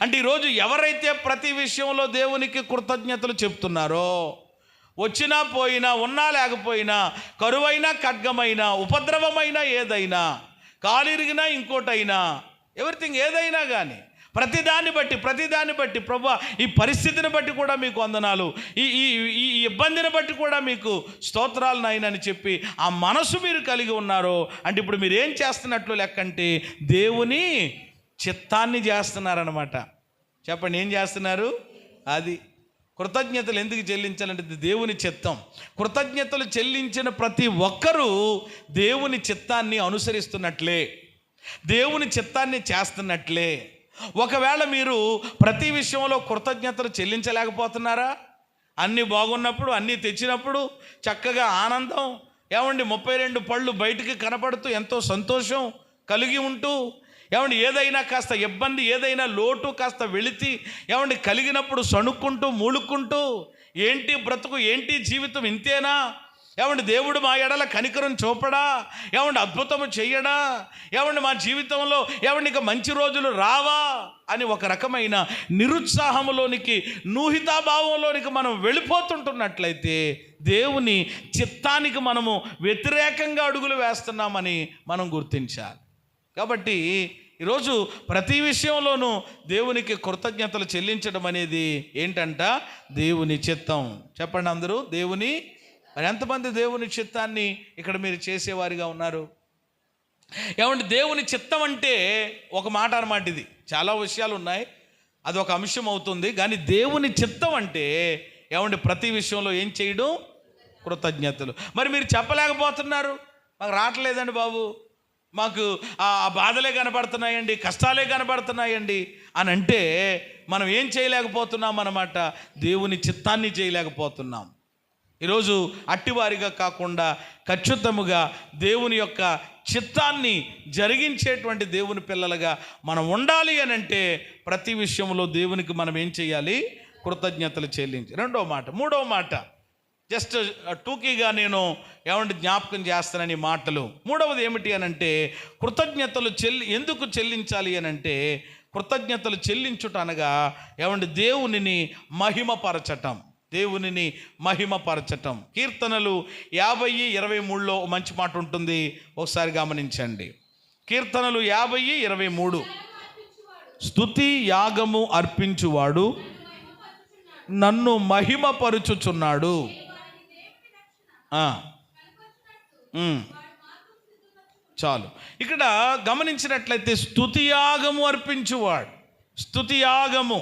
అంటే ఈరోజు ఎవరైతే ప్రతి విషయంలో దేవునికి కృతజ్ఞతలు చెప్తున్నారో, వచ్చినా పోయినా, ఉన్నా లేకపోయినా, కరువైనా ఖడ్గమైనా, ఉపద్రవమైనా, ఏదైనా, కాలిరిగినా, ఇంకోటైనా, ఎవ్రీథింగ్, ఏదైనా కానీ ప్రతిదాన్ని బట్టి ప్రభువా ఈ పరిస్థితిని బట్టి కూడా మీకు వందనాలు, ఈ ఇబ్బందిని బట్టి కూడా మీకు స్తోత్రాలు నాయన అని చెప్పి ఆ మనసు మీరు కలిగి ఉన్నారో అంటే ఇప్పుడు మీరు ఏం చేస్తున్నట్లు లెక్కంటే దేవుని చిత్తాన్ని చేస్తున్నారనమాట. చెప్పండి, ఏం చేస్తున్నారు? అది కృతజ్ఞతలు ఎందుకు చెల్లించాలంటే దేవుని చిత్తం. కృతజ్ఞతలు చెల్లించిన ప్రతి ఒక్కరూ దేవుని చిత్తాన్ని అనుసరిస్తున్నట్లే, దేవుని చిత్తాన్ని చేస్తున్నట్లే. ఒకవేళ మీరు ప్రతి విషయంలో కృతజ్ఞతలు చెల్లించలేకపోతున్నారా? అన్నీ బాగున్నప్పుడు, అన్నీ తెచ్చినప్పుడు చక్కగా ఆనందం, ఏమండి 32 పళ్ళు బయటికి కనపడుతూ ఎంతో సంతోషం కలిగి ఉంటూ, ఏమండి ఏదైనా కాస్త ఇబ్బంది, ఏదైనా లోటు కాస్త వెళితి ఏమండి కలిగినప్పుడు సణుక్కుంటూ మూలుక్కుంటూ, ఏంటి బ్రతుకు, ఏంటి జీవితం, ఇంతేనా? ఏమండి దేవుడు మా ఎడల కనికరం చూపడా? ఏమండి అద్భుతము చెయ్యడా? ఏమండి మా జీవితంలో ఏమండి ఇక మంచి రోజులు రావా అని ఒక రకమైన నిరుత్సాహంలోనికి, నూహితాభావంలోనికి మనం వెళ్ళిపోతుంటున్నట్లయితే దేవుని చిత్తానికి మనము వ్యతిరేకంగా అడుగులు వేస్తున్నామని మనం గుర్తించాలి. కాబట్టి ఈరోజు ప్రతి విషయంలోనూ దేవునికి కృతజ్ఞతలు చెల్లించడం అనేది ఏంటంట? దేవుని చిత్తం. చెప్పండి అందరూ, దేవుని. మరి ఎంతమంది దేవుని చిత్తాన్ని ఇక్కడ మీరు చేసేవారిగా ఉన్నారు? ఏమంటే దేవుని చిత్తం అంటే ఒక మాట అన్నమాట. ఇది చాలా విషయాలు ఉన్నాయి, అదొక అంశం అవుతుంది. కానీ దేవుని చిత్తం అంటే ఏమంటే ప్రతి విషయంలో ఏం చేయడం? కృతజ్ఞతలు. మరి మీరు చెప్పలేకపోతున్నారు, మాకు రావట్లేదండి బాబు, మాకు ఆ బాధలే కనబడుతున్నాయండి, కష్టాలే కనబడుతున్నాయండి అని అంటే మనం ఏం చేయలేకపోతున్నాం అన్నమాట? దేవుని చిత్తాన్ని చేయలేకపోతున్నాం. ఈరోజు అట్టివారిగా కాకుండా ఖచ్చితముగా దేవుని యొక్క చిత్తాన్ని జరిగించేటువంటి దేవుని పిల్లలుగా మనం ఉండాలి అని అంటే ప్రతి విషయంలో దేవునికి మనం ఏం చేయాలి? కృతజ్ఞతలు చెల్లించి. రెండవ మాట. మూడవ మాట జస్ట్ టూకీగా నేను ఏమంటే జ్ఞాపకం చేస్తానని మాటలు. మూడవది ఏమిటి అని అంటే, కృతజ్ఞతలు ఎందుకు చెల్లించాలి అని అంటే, కృతజ్ఞతలు చెల్లించుట అనగా ఏమంటే దేవునిని మహిమపరచటం, దేవునిని మహిమపరచటం. కీర్తనలు 50:23లో మంచి మాట ఉంటుంది, ఒకసారి గమనించండి. కీర్తనలు 50:23, స్తుతి యాగము అర్పించువాడు నన్ను మహిమపరుచుచున్నాడు. చాలు. ఇక్కడ గమనించినట్లయితే స్తుతియాగము అర్పించువాడు, స్తుతియాగము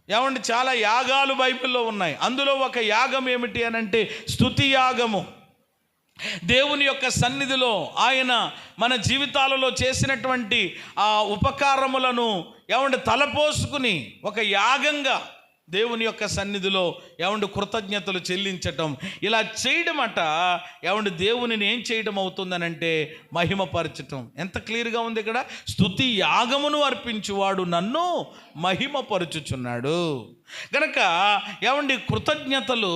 ఏమండి చాలా యాగాలు బైబిల్లో ఉన్నాయి. అందులో ఒక యాగం ఏమిటి అని అంటే స్తుతి యాగము. దేవుని యొక్క సన్నిధిలో ఆయన మన జీవితాలలో చేసినటువంటి ఆ ఉపకారములను ఏమంటే తలపోసుకుని ఒక యాగంగా దేవుని యొక్క సన్నిధిలో ఏమంటే కృతజ్ఞతలు చెల్లించటం, ఇలా చేయడం అట ఏమంటే దేవునిని ఏం చేయడం అవుతుందనంటే మహిమపరచటం. ఎంత క్లియర్గా ఉంది ఇక్కడ, స్తుతి యాగమును అర్పించువాడు నన్ను మహిమపరచుచున్నాడు. కనుక ఏమండి కృతజ్ఞతలు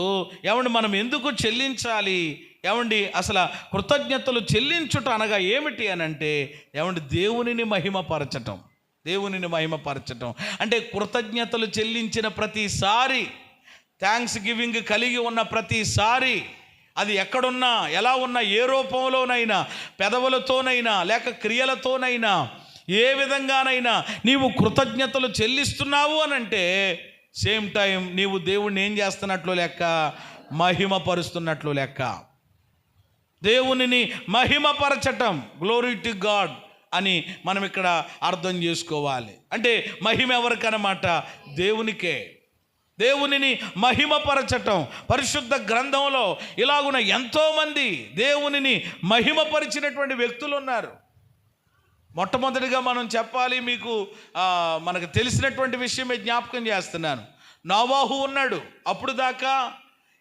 ఏమండి మనం ఎందుకు చెల్లించాలి? ఏమండి అసలు కృతజ్ఞతలు చెల్లించుట అనగా ఏమిటి అని అంటే ఏమండి దేవునిని మహిమపరచటం. దేవునిని మహిమపరచటం అంటే కృతజ్ఞతలు చెల్లించిన ప్రతిసారి, థ్యాంక్స్ గివింగ్ కలిగి ఉన్న ప్రతిసారి, అది ఎక్కడున్నా ఎలా ఉన్నా, ఏ రూపంలోనైనా, పెదవులతోనైనా లేక క్రియలతోనైనా, ఏ విధంగానైనా నీవు కృతజ్ఞతలు చెల్లిస్తున్నావు అని అంటే సేమ్ టైం నీవు దేవుణ్ణి ఏం చేస్తున్నట్లు లెక్క, మహిమపరుస్తున్నట్లు లెక్క. దేవునిని మహిమపరచటం, గ్లోరీ టు గాడ్ అని మనం ఇక్కడ అర్థం చేసుకోవాలి. అంటే మహిమ ఎవరికనమాట? దేవునికే. దేవునిని మహిమపరచటం. పరిశుద్ధ గ్రంథంలో ఇలాగున్న ఎంతోమంది దేవునిని మహిమపరిచినటువంటి వ్యక్తులు ఉన్నారు. మొట్టమొదటిగా మనం చెప్పాలి, మీకు మనకు తెలిసినటువంటి విషయమే జ్ఞాపకం చేస్తున్నాను. నోవాహు ఉన్నాడు. అప్పుడు దాకా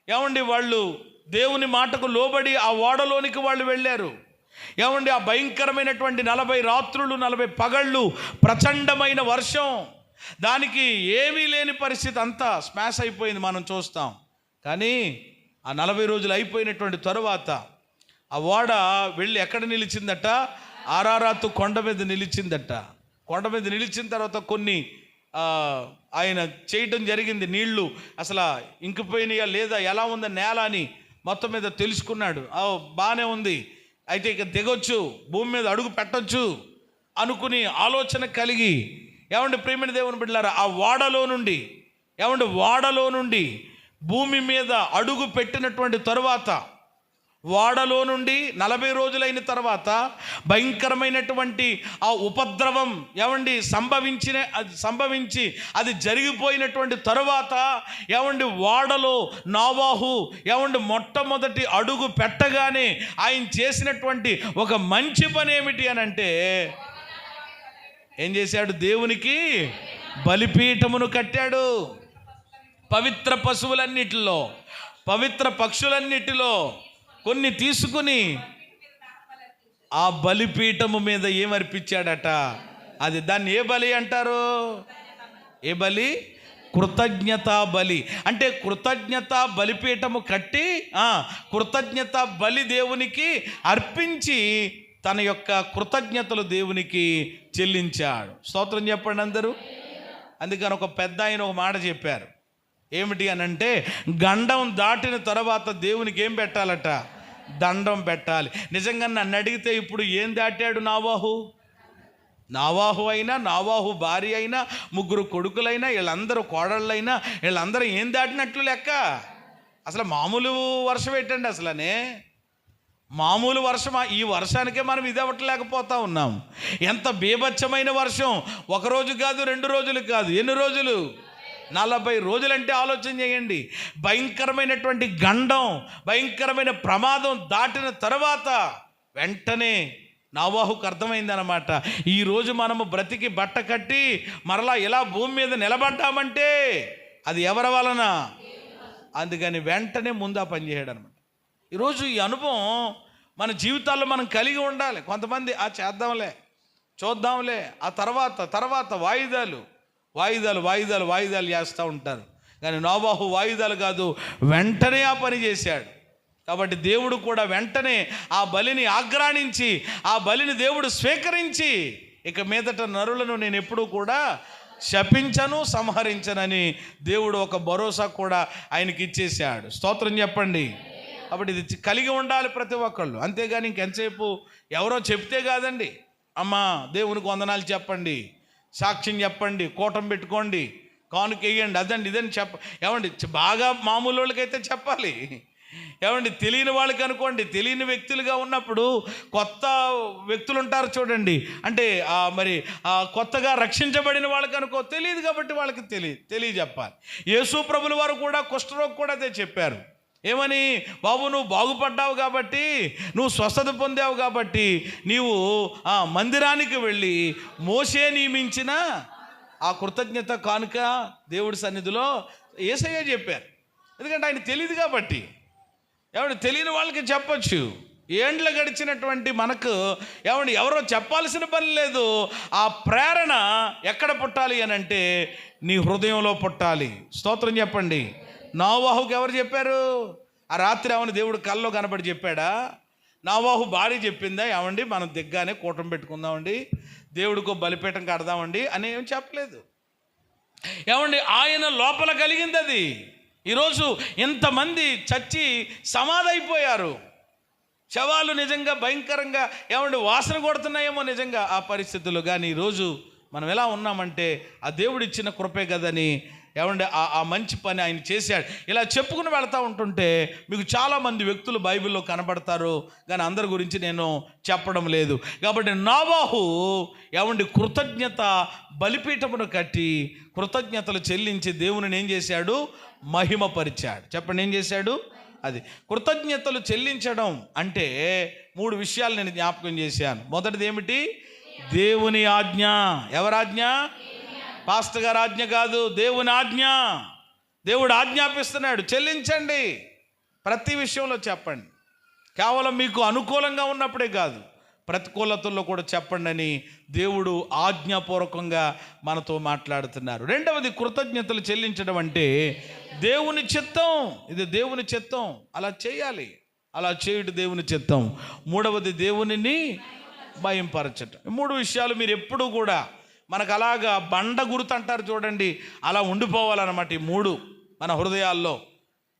ఏమండి వాళ్ళు దేవుని మాటకు లోబడి ఆ ఓడలోనికి వాళ్ళు వెళ్ళారు. ఏమండి ఆ భయంకరమైనటువంటి 40 రాత్రులు 40 పగళ్ళు, ప్రచండమైన వర్షం, దానికి ఏమీ లేని పరిస్థితి, అంతా స్మాష్ అయిపోయింది మనం చూస్తాం. కానీ ఆ 40 రోజులు అయిపోయినటువంటి తరువాత ఆ ఓడ వెళ్ళి ఎక్కడ నిలిచిందట? ఆరారాతు కొండ మీద నిలిచిందట. కొండ మీద నిలిచిన తర్వాత కొన్ని ఆయన చేయటం జరిగింది. నీళ్లు అసలు ఇంకిపోయినాయా లేదా, ఎలా ఉందా నేల అని మొత్తం మీద తెలుసుకున్నాడు. బాగానే ఉంది, అయితే ఇక దిగొచ్చు, భూమి మీద అడుగు పెట్టొచ్చు అనుకుని ఆలోచన కలిగి ఏమంటే ప్రేమైన దేవుని బిడ్డలారా ఆ ఓడలో నుండి భూమి మీద అడుగు పెట్టినటువంటి తరువాత, ఓడలో నుండి 40 రోజులైన తర్వాత భయంకరమైనటువంటి ఆ ఉపద్రవం ఏమండి సంభవించి అది జరిగిపోయినటువంటి తరువాత ఏమండి ఓడలో నోవాహు ఏమండి మొట్టమొదటి అడుగు పెట్టగానే ఆయన చేసినటువంటి ఒక మంచి పని ఏమిటి అని అంటే ఏం చేశాడు? దేవునికి బలిపీఠమును కట్టాడు. పవిత్ర పశువులన్నిటిలో, పవిత్ర పక్షులన్నిటిలో కొన్ని తీసుకుని ఆ బలిపీఠము మీద ఏమర్పించాడట? అది దాన్ని ఏ బలి అంటారు? ఏ బలి? కృతజ్ఞతా బలి. అంటే కృతజ్ఞతా బలిపీఠము కట్టి కృతజ్ఞతా బలి దేవునికి అర్పించి తన యొక్క కృతజ్ఞతలు దేవునికి చెల్లించాడు. స్తోత్రం చెప్పండి అందరూ. అందుకని ఒక పెద్ద ఆయన ఒక మాట చెప్పారు. ఏమిటి అని అంటే గండం దాటిన తర్వాత దేవునికి ఏం పెట్టాలట? దండం పెట్టాలి. నిజంగా నన్ను అడిగితే ఇప్పుడు ఏం దాటాడు నోవాహు అయినా, నోవాహు భార్య అయినా, 3 కొడుకులైనా, వీళ్ళందరూ కోడళ్ళైనా, వీళ్ళందరూ ఏం దాటినట్లు లెక్క. అసలు మామూలు వర్షం ఏంటండి? అసలనే మామూలు వర్షం. ఈ వర్షానికే మనం ఇది అవ్వట్లేకపోతా ఉన్నాం. ఎంత బీభత్సమైన వర్షం! 1 రోజు కాదు, 2 రోజులు కాదు, ఎన్ని రోజులు? 40 రోజులంటే ఆలోచన చేయండి. భయంకరమైనటువంటి గండం, భయంకరమైన ప్రమాదం దాటిన తర్వాత వెంటనే నోవాహుకు అర్థమైందనమాట, ఈరోజు మనము బ్రతికి బట్ట కట్టి మరలా ఇలా భూమి మీద నిలబడ్డామంటే అది ఎవరి వలన? అందుకని వెంటనే ముందు ఆ పని చేయడం అనమాట. ఈరోజు ఈ అనుభవం మన జీవితాల్లో మనం కలిగి ఉండాలి. కొంతమంది చేద్దాంలే, చూద్దాంలే, ఆ తర్వాత వాయిదాలు చేస్తూ ఉంటారు. కానీ నోవాహు వాయిదాలు కాదు, వెంటనే ఆ పని చేశాడు. కాబట్టి దేవుడు కూడా వెంటనే ఆ బలిని ఆగ్రాణించి, ఆ బలిని దేవుడు స్వీకరించి, ఇక మీదట నరులను నేను ఎప్పుడూ కూడా శపించను, సంహరించనని దేవుడు ఒక భరోసా కూడా ఆయనకి ఇచ్చేసాడు. స్తోత్రం చెప్పండి. కాబట్టి ఇది కలిగి ఉండాలి ప్రతి ఒక్కళ్ళు. అంతేగాని ఇంకెంతసేపు ఎవరో చెప్తే కాదండి. అమ్మా దేవునికి వందనాలు చెప్పండి, సాక్ష్యం చెప్పండి, కూటం పెట్టుకోండి, కానుక వేయండి, అదండి ఇదని ఏమండి బాగా మామూలు వాళ్ళకైతే చెప్పాలి. ఏమండి, తెలియని వాళ్ళకి అనుకోండి, తెలియని వ్యక్తులుగా ఉన్నప్పుడు కొత్త వ్యక్తులు ఉంటారు చూడండి, అంటే మరి కొత్తగా రక్షించబడిన వాళ్ళకి అనుకో తెలియదు కాబట్టి వాళ్ళకి తెలియజెప్పాలి. యేసు ప్రభుల వారు కూడా కుష్ఠరోగి కూడా అదే చెప్పారు. ఏమని? బాబు, నువ్వు బాగుపడ్డావు కాబట్టి, నువ్వు స్వస్థత పొందావు కాబట్టి నీవు మందిరానికి వెళ్ళి మోషే నియమించిన ఆ కృతజ్ఞత కానుక దేవుడి సన్నిధిలో యేసయ్య చెప్పారు. ఎందుకంటే ఆయన తెలియదు కాబట్టి. ఏమంటే తెలియని వాళ్ళకి చెప్పచ్చు. ఏండ్లు గడిచినటువంటి మనకు ఎవరో చెప్పాల్సిన పని లేదు. ఆ ప్రేరణ ఎక్కడ పుట్టాలి అని అంటే నీ హృదయంలో పుట్టాలి. స్తోత్రం చెప్పండి. నోవాహుకు ఎవరు చెప్పారు? ఆ రాత్రి ఏమని దేవుడు కల్లో కనబడి చెప్పాడా? నోవాహు భార్య చెప్పిందా, ఏమండి మనం దిగ్గానే కూటమి పెట్టుకుందామండి, దేవుడికో బలిపీఠం కడదామండి అని ఏం చెప్పలేదు. ఏమండి, ఆయన లోపల కలిగింది అది. ఈరోజు ఇంతమంది చచ్చి సమాధి అయిపోయారు. శవాలు నిజంగా భయంకరంగా ఏమండి వాసన కొడుతున్నాయేమో నిజంగా ఆ పరిస్థితుల్లో. కానీ ఈరోజు మనం ఎలా ఉన్నామంటే ఆ దేవుడు ఇచ్చిన కృపే కదని ఏమండి ఆ మంచి పని ఆయన చేశాడు. ఇలా చెప్పుకుని వెళ్తూ ఉంటుంటే మీకు చాలామంది వ్యక్తులు బైబిల్లో కనబడతారు, కానీ అందరి గురించి నేను చెప్పడం లేదు. కాబట్టి నోవాహు ఏమండి కృతజ్ఞత బలిపీఠమును కట్టి కృతజ్ఞతలు చెల్లించి దేవుని ఏం చేశాడు? మహిమపరిచాడు. చెప్పండి, ఏం చేశాడు? అది కృతజ్ఞతలు చెల్లించడం అంటే 3 విషయాలు నేను జ్ఞాపకం చేశాను. మొదటిది ఏమిటి? దేవుని ఆజ్ఞ. ఎవరి ఆజ్ఞ? పాస్టర్ గారి ఆజ్ఞ కాదు, దేవుని ఆజ్ఞ. దేవుడు ఆజ్ఞాపిస్తున్నాడు, చెల్లించండి. ప్రతి విషయంలో చెప్పండి. కేవలం మీకు అనుకూలంగా ఉన్నప్పుడే కాదు, ప్రతికూలతల్లో కూడా చెప్పండి అని దేవుడు ఆజ్ఞాపూర్వకంగా మనతో మాట్లాడుతున్నారు. రెండవది కృతజ్ఞతలు చెల్లించడం అంటే దేవుని చిత్తం. ఇది దేవుని చిత్తం, అలా చేయాలి, అలా చేయుట దేవుని చిత్తం. మూడవది దేవునిని భయంపరచటం. 3 విషయాలు మీరు ఎప్పుడు కూడా మనకు అలాగా బండ గుర్తు అంటారు చూడండి, అలా ఉండిపోవాలన్నమాట. ఈ 3 మన హృదయాల్లో.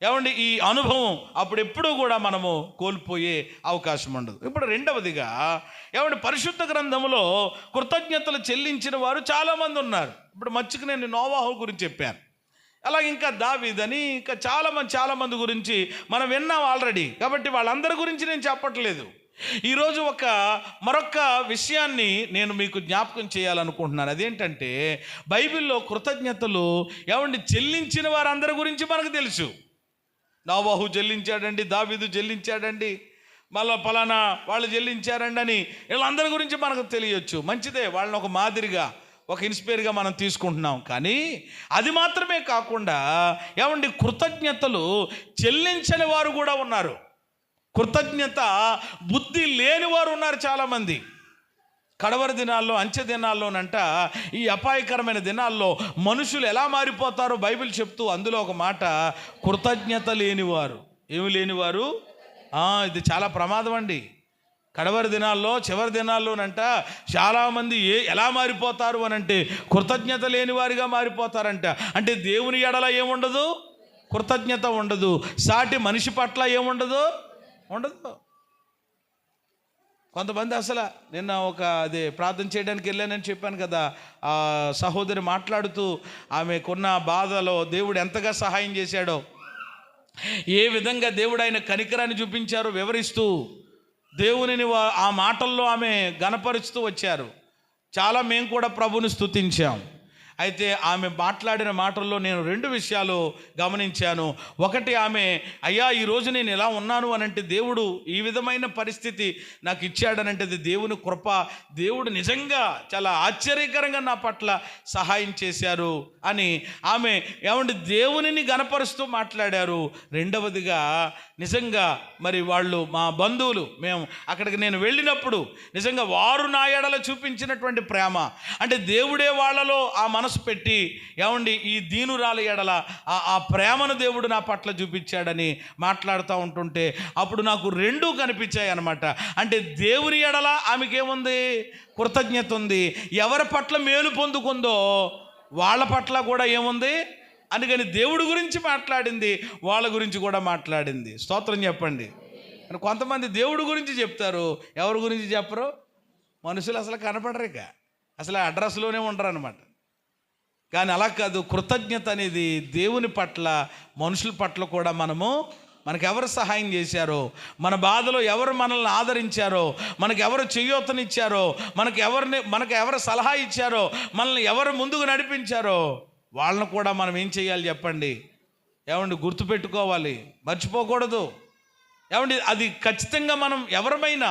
ఏమండి, ఈ అనుభవం అప్పుడు ఎప్పుడూ కూడా మనము కోల్పోయే అవకాశం ఉండదు. ఇప్పుడు రెండవదిగా ఏమండి, పరిశుద్ధ గ్రంథంలో కృతజ్ఞతలు చెల్లించిన వారు చాలామంది ఉన్నారు. ఇప్పుడు మచ్చుకు నేను నోవాహు గురించి చెప్పాను, అలాగే ఇంకా దావీదని, ఇంకా చాలామంది గురించి మనం విన్నాం ఆల్రెడీ. కాబట్టి వాళ్ళందరి గురించి నేను చెప్పట్లేదు. ఈరోజు మరొక విషయాన్ని నేను మీకు జ్ఞాపకం చేయాలనుకుంటున్నాను. అదేంటంటే బైబిల్లో కృతజ్ఞతలు ఏమండి చెల్లించిన వారందరి గురించి మనకు తెలుసు. నోవాహు చెల్లించాడండి, దావీదు చెల్లించాడండి, మళ్ళీ ఫలానా వాళ్ళు చెల్లించారండి అని వీళ్ళందరి గురించి మనకు తెలియచ్చు. మంచిదే, వాళ్ళని ఒక మాదిరిగా ఒక ఇన్స్పైర్గా మనం తీసుకుంటున్నాం. కానీ అది మాత్రమే కాకుండా ఏమండి కృతజ్ఞతలు చెల్లించని వారు కూడా ఉన్నారు. కృతజ్ఞత బుద్ధి లేని వారు ఉన్నారు చాలామంది. కడవరి దినాల్లో, అంచె దినాల్లోనంట, ఈ అపాయకరమైన దినాల్లో మనుషులు ఎలా మారిపోతారో బైబిల్ చెప్తూ అందులో ఒక మాట, కృతజ్ఞత లేనివారు. ఏమి లేనివారు? ఇది చాలా ప్రమాదం అండి. కడవరి దినాల్లో, చివరి దినాల్లోనంట చాలామంది ఎలా మారిపోతారు అని అంటే కృతజ్ఞత లేని వారిగా మారిపోతారంట. అంటే దేవుని ఎడల ఏముండదు? కృతజ్ఞత ఉండదు. సాటి మనిషి పట్ల ఏముండదు? ఉండదు. కొంతమంది అసలు నిన్న అదే ప్రార్థన చేయడానికి వెళ్ళానని చెప్పాను కదా, ఆ సహోదరి మాట్లాడుతూ ఆమెకున్న బాధలో దేవుడు ఎంతగా సహాయం చేశాడో, ఏ విధంగా దేవుడు ఆయన కనికరాన్ని చూపించారో వివరిస్తూ దేవునిని ఆ మాటల్లో ఆమె గణపరుస్తూ వచ్చారు. చాలా మేము కూడా ప్రభుని స్తుతించాం. అయితే ఆమె మాట్లాడిన మాటల్లో నేను 2 విషయాలు గమనించాను. ఒకటి, ఆమె అయ్యా ఈరోజు నేను ఎలా ఉన్నాను అనంటే దేవుడు ఈ విధమైన పరిస్థితి నాకు ఇచ్చాడనంటే అది దేవుని కృప. దేవుడు నిజంగా చాలా ఆశ్చర్యకరంగా నా పట్ల సహాయం చేశారు అని ఆమె ఏమంటే దేవునిని గణపరుస్తూ మాట్లాడారు. రెండవదిగా నిజంగా మరి వాళ్ళు మా బంధువులు, మేము అక్కడికి నేను వెళ్ళినప్పుడు నిజంగా వారు నా ఎడల చూపించినటువంటి ప్రేమ, అంటే దేవుడే వాళ్ళలో ఆ మనసు పెట్టి ఏమండి ఈ దీనురాల ఎడల ఆ ప్రేమను దేవుడు నా పట్ల చూపించాడని మాట్లాడుతూ ఉంటుంటే అప్పుడు నాకు 2 కనిపించాయి అన్నమాట. అంటే దేవుని ఎడల ఆమెకేముంది? కృతజ్ఞత ఉంది. ఎవరి పట్ల మేలు పొందుకుందో వాళ్ళ పట్ల కూడా ఏముంది? అందుకని దేవుడి గురించి మాట్లాడింది, వాళ్ళ గురించి కూడా మాట్లాడింది. స్తోత్రం చెప్పండి. కొంతమంది దేవుడి గురించి చెప్తారు, ఎవరి గురించి చెప్పరు? మనుషులు అసలు కనపడరు, ఇక అసలు అడ్రస్లోనే ఉండరు అనమాట. కానీ అలా కాదు, కృతజ్ఞత అనేది దేవుని పట్ల, మనుషుల పట్ల కూడా మనము మనకెవరు సహాయం చేశారో, మన బాధలో ఎవరు మనల్ని ఆదరించారో, మనకెవరు చేయూతనిచ్చారో, మనకు ఎవరు సలహా ఇచ్చారో, మనల్ని ఎవరు ముందుకు నడిపించారో వాళ్ళను కూడా మనం ఏం చేయాలి చెప్పండి? ఏమండి, గుర్తుపెట్టుకోవాలి, మర్చిపోకూడదు. ఏమండి, అది ఖచ్చితంగా మనం ఎవరమైనా,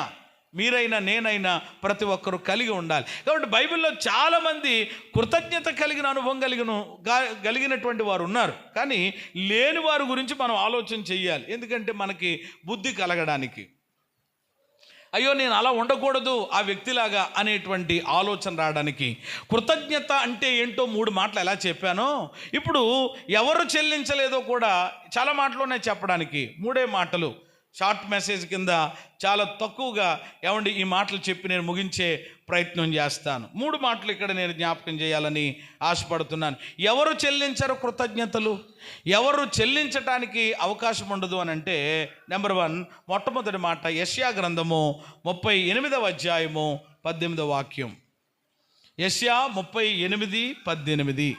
మీరైనా నేనైనా ప్రతి ఒక్కరూ కలిగి ఉండాలి. కాబట్టి బైబిల్లో చాలామంది కృతజ్ఞత కలిగిన అనుభవం కలిగినటువంటి వారు ఉన్నారు. కానీ లేని వారి గురించి మనం ఆలోచన చెయ్యాలి. ఎందుకంటే మనకి బుద్ధి కలగడానికి, అయ్యో నేను అలా ఉండకూడదు ఆ వ్యక్తిలాగా అనేటువంటి ఆలోచన రావడానికి. కృతజ్ఞత అంటే ఏంటో 3 మాటలు ఎలా చెప్పానో, ఇప్పుడు ఎవరు చెల్లించలేదో కూడా చాలా మాటలోనే చెప్పడానికి 3 మాటలు షార్ట్ మెసేజ్ కింద చాలా తక్కువగా ఏమండి ఈ మాటలు చెప్పి నేను ముగించే ప్రయత్నం చేస్తాను. 3 మాటలు ఇక్కడ నేను జ్ఞాపకం చేయాలని ఆశపడుతున్నాను. ఎవరు చెల్లించరు కృతజ్ఞతలు, ఎవరు చెల్లించటానికి అవకాశం ఉండదు అని అంటే, నెంబర్ 1, మొట్టమొదటి మాట యెషయా గ్రంథము 38వ అధ్యాయము 18వ వాక్యం. యెషయా 38:18.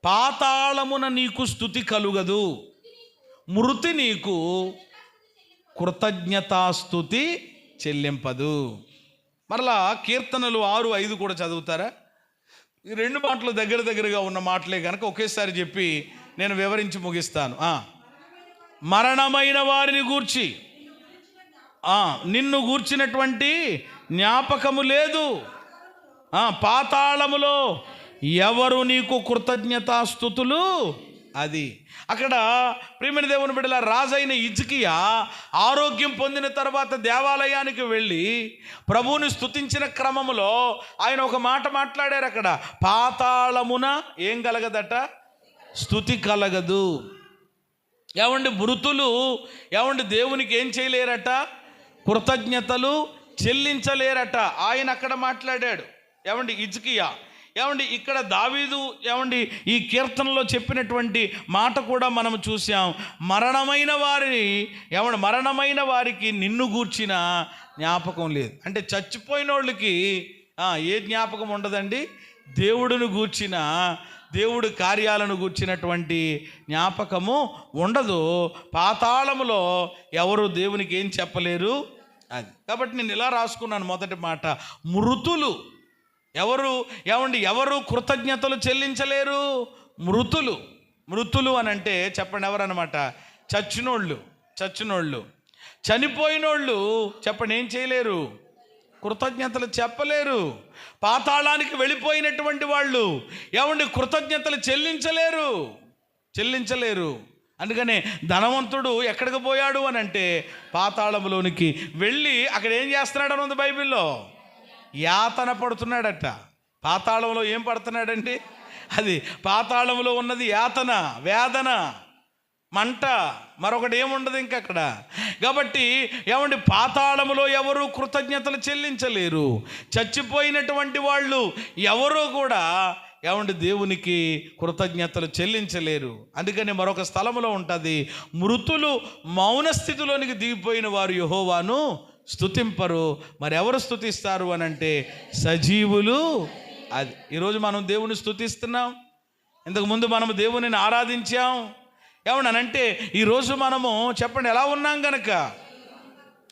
పాతాళమున నీకు స్తుతి కలుగదు, మృతి నీకు కృతజ్ఞతాస్తుతి చెల్లింపదు. మరలా కీర్తనలు 6:5 కూడా చదువుతారా? ఈ 2 మాటలు దగ్గరగా ఉన్న మాటలే కనుక ఒకేసారి చెప్పి నేను వివరించి ముగిస్తాను. మరణమైన వారిని గూర్చి నిన్ను గూర్చినటువంటి జ్ఞాపకము లేదు, పాతాళములో ఎవరు నీకు కృతజ్ఞతాస్తుతులు. అది అక్కడ ప్రియమైన దేవుని బిడ్డల రాజైన హిజ్కియా ఆరోగ్యం పొందిన తర్వాత దేవాలయానికి వెళ్ళి ప్రభువుని స్తుతించిన క్రమములో ఆయన ఒక మాట మాట్లాడారు. అక్కడ పాతాళమున ఏం కలగదట? స్తుతి కలగదు. ఏమండి, మృతులు ఏమండి దేవునికి ఏం చేయలేరట? కృతజ్ఞతలు చెల్లించలేరట. ఆయన అక్కడ మాట్లాడాడు. ఏమండి హిజ్కియా, ఏమండి ఇక్కడ దావీదు ఏమండి ఈ కీర్తనలో చెప్పినటువంటి మాట కూడా మనం చూసాం. మరణమైన వారికి నిన్ను గూర్చిన జ్ఞాపకం లేదు. అంటే చచ్చిపోయిన వాళ్ళకి ఏ జ్ఞాపకం ఉండదండి? దేవుడిని గూర్చిన, దేవుడి కార్యాలను గూర్చినటువంటి జ్ఞాపకము ఉండదు. పాతాళములో ఎవరు దేవునికి ఏం చెప్పలేరు. అది కాబట్టి నేను ఇలా రాసుకున్నాను. మొదటి మాట, మృతులు ఎవరు కృతజ్ఞతలు చెల్లించలేరు? మృతులు అని అంటే చెప్పండి ఎవరన్నమాట? చచ్చినోళ్ళు. చనిపోయినోళ్ళు చెప్పండి ఏం చేయలేరు? కృతజ్ఞతలు చెప్పలేరు. పాతాళానికి వెళ్ళిపోయినటువంటి వాళ్ళు కృతజ్ఞతలు చెల్లించలేరు. అందుకనే ధనవంతుడు ఎక్కడికి పోయాడు అని అంటే పాతాళంలోనికి వెళ్ళి అక్కడ ఏం చేస్తున్నాడు అని ఉంది బైబిల్లో? యాతన పడుతున్నాడట. పాతాళంలో ఏం పడుతున్నాడండి? అది పాతాళంలో ఉన్నది యాతన, వేదన, మంట, మరొకటి ఏముండదు ఇంకా అక్కడ. కాబట్టి పాతాళములో ఎవరు కృతజ్ఞతలు చెల్లించలేరు. చచ్చిపోయినటువంటి వాళ్ళు ఎవరూ కూడా దేవునికి కృతజ్ఞతలు చెల్లించలేరు. అందుకని మరొక స్థలములో ఉంటుంది, మృతులు మౌన స్థితిలోనికి దిగిపోయిన వారు యెహోవాను స్తుతింపరు. మరి ఎవరు స్తుతిస్తారు అని అంటే సజీవులు. అది ఈరోజు మనం దేవుని స్తుతిస్తున్నాం. ఇంతకుముందు మనము దేవునిని ఆరాధించాం. ఏమనంటే ఈరోజు మనము చెప్పండి ఎలా ఉన్నాం గనక?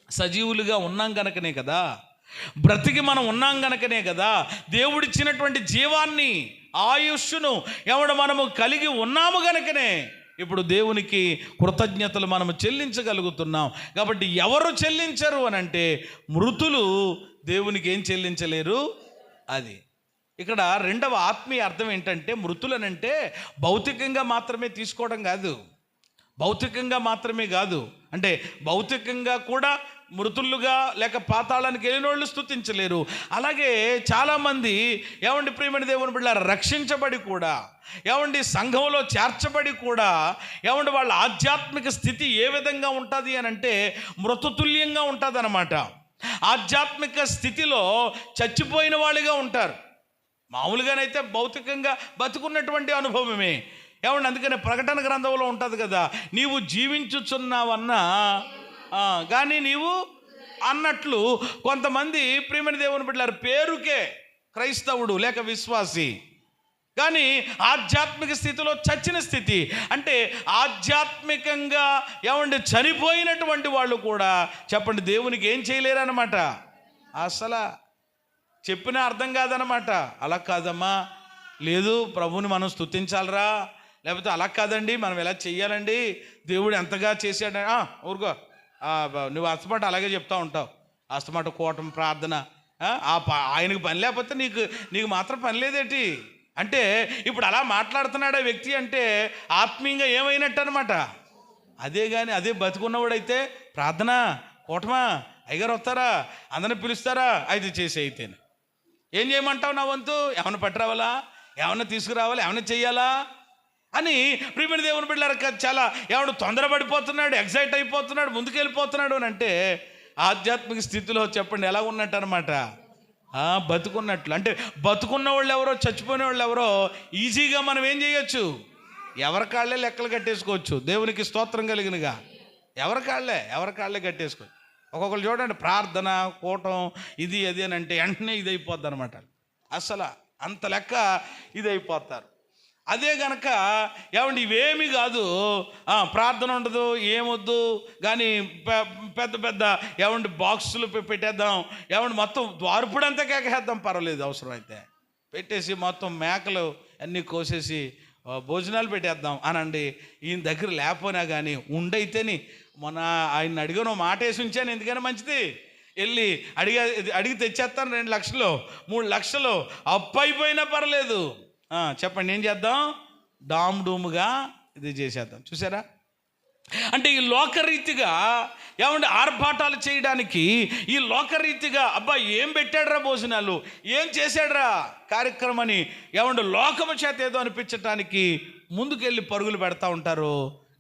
సజీవులుగా ఉన్నాం గనకనే కదా, బ్రతికి మనం ఉన్నాం గనకనే కదా, దేవుడిచ్చినటువంటి జీవాన్ని, ఆయుష్ను మనము కలిగి ఉన్నాము గనకనే ఇప్పుడు దేవునికి కృతజ్ఞతలు మనము చెల్లించగలుగుతున్నాం. కాబట్టి ఎవరు చెల్లించరు అని అంటే మృతులు దేవునికి ఏం చెల్లించలేరు. అది ఇక్కడ రెండవ ఆత్మీయ అర్థం ఏంటంటే, మృతులనంటే భౌతికంగా మాత్రమే తీసుకోవడం కాదు, అంటే భౌతికంగా కూడా మృతులుగా లేక పాతాళానికి వెళ్ళిన వాళ్ళు స్తుతించలేరు. అలాగే చాలామంది ప్రియమైన దేవుని బిడ్డలారా రక్షించబడి కూడా సంఘంలో చేర్చబడి కూడా వాళ్ళ ఆధ్యాత్మిక స్థితి ఏ విధంగా ఉంటుంది అని అంటే మృతతుల్యంగా ఉంటుంది అన్నమాట. ఆధ్యాత్మిక స్థితిలో చచ్చిపోయిన వాళ్ళుగా ఉంటారు. మామూలుగానైతే భౌతికంగా బతుకున్నటువంటి అనుభవమే. అందుకనే ప్రకటన గ్రంథంలో ఉంటుంది కదా, నీవు జీవించుచున్నావన్నా కానీ నీవు అన్నట్లు కొంతమంది ప్రియమైన దేవుని బిడ్డలారు పేరుకే క్రైస్తవుడు లేక విశ్వాసి, కానీ ఆధ్యాత్మిక స్థితిలో చచ్చిన స్థితి అంటే ఆధ్యాత్మికంగా చనిపోయినటువంటి వాళ్ళు కూడా చెప్పండి దేవునికి ఏం చేయలేరు అనమాట. అసలు చెప్పినా అర్థం కాదనమాట. అలా కాదమ్మా, లేదు ప్రభుని మనం స్తుతించాలరా, లేకపోతే అలా కాదండి మనం ఎలా చెయ్యాలండి, దేవుడు ఎంతగా చేశాడు. ఊరుకో, నువ్వు అస్తమాట అలాగే చెప్తా ఉంటావు, అస్తమాట కూటం ప్రార్థన. ఆయనకు పని లేకపోతే నీకు మాత్రం పని లేదేంటి అంటే ఇప్పుడు అలా మాట్లాడుతున్నాడు ఆ వ్యక్తి అంటే ఆత్మీయంగా ఏమైనట్టు అనమాట. అదే కానీ అదే బతుకున్నవాడైతే ప్రార్థన కూటమా, అయ్యగారు వస్తారా, అందరిని పిలుస్తారా, అయితే చేసి అయితేనే ఏం చేయమంటావు, నా వంతు ఏమన్నా పట్టురావాలా, ఏమన్నా తీసుకురావాలా, ఏమన్నా చెయ్యాలా అని ప్రియమైన దేవుని బిడ్డలారా చాలా తొందరపడిపోతున్నాడు, ఎక్సైట్ అయిపోతున్నాడు, ముందుకెళ్ళిపోతున్నాడు అని అంటే ఆధ్యాత్మిక స్థితిలో చెప్పండి ఎలా ఉన్నట్టు అనమాట. బతుకున్నట్లు అంటే బతుకున్న వాళ్ళు ఎవరో చచ్చిపోయిన వాళ్ళు ఎవరో ఈజీగా మనం ఏం చేయొచ్చు, ఎవరి కాళ్ళే లెక్కలు కట్టేసుకోవచ్చు. దేవునికి స్తోత్రం కలిగినగా ఎవరి కాళ్ళే కట్టేసుకోవచ్చు. ఒక్కొక్కరు చూడండి ప్రార్థన కూటం ఇది అది అని అంటే వెంటనే ఇది అయిపోద్ది అనమాట. అసలు అంత లెక్క ఇది అయిపోతారు. అదే గనక ఇవేమీ కాదు, ప్రార్థన ఉండదు ఏమొద్దు కానీ పెద్ద పెద్ద బాక్సులు పెట్టేద్దాం, మొత్తం ద్వారపుడంతా కేకేద్దాం, పర్వాలేదు అవసరం అయితే పెట్టేసి మొత్తం మేకలు అన్నీ కోసేసి భోజనాలు పెట్టేద్దాం అనండి. ఈయన దగ్గర లేకపోయినా కానీ ఉండైతేని మొన్న ఆయన అడిగాను, మాట వేసి ఉంచాను, ఎందుకైనా మంచిది, వెళ్ళి అడిగి తెచ్చేస్తాను 2 లక్షలు 3 లక్షలు అప్పు అయిపోయినా పర్లేదు, చెప్పండి ఏం చేద్దాం, డామ్డూముగా ఇది చేసేద్దాం. చూసారా అంటే ఈ లోకరీతిగా ఆర్భాటాలు చేయడానికి, ఈ లోకరీతిగా అబ్బా ఏం పెట్టాడురా భోజనాలు, ఏం చేశాడురా కార్యక్రమాన్ని లోకము చేత ఏదో అనిపించటానికి ముందుకెళ్ళి పరుగులు పెడతా ఉంటారు.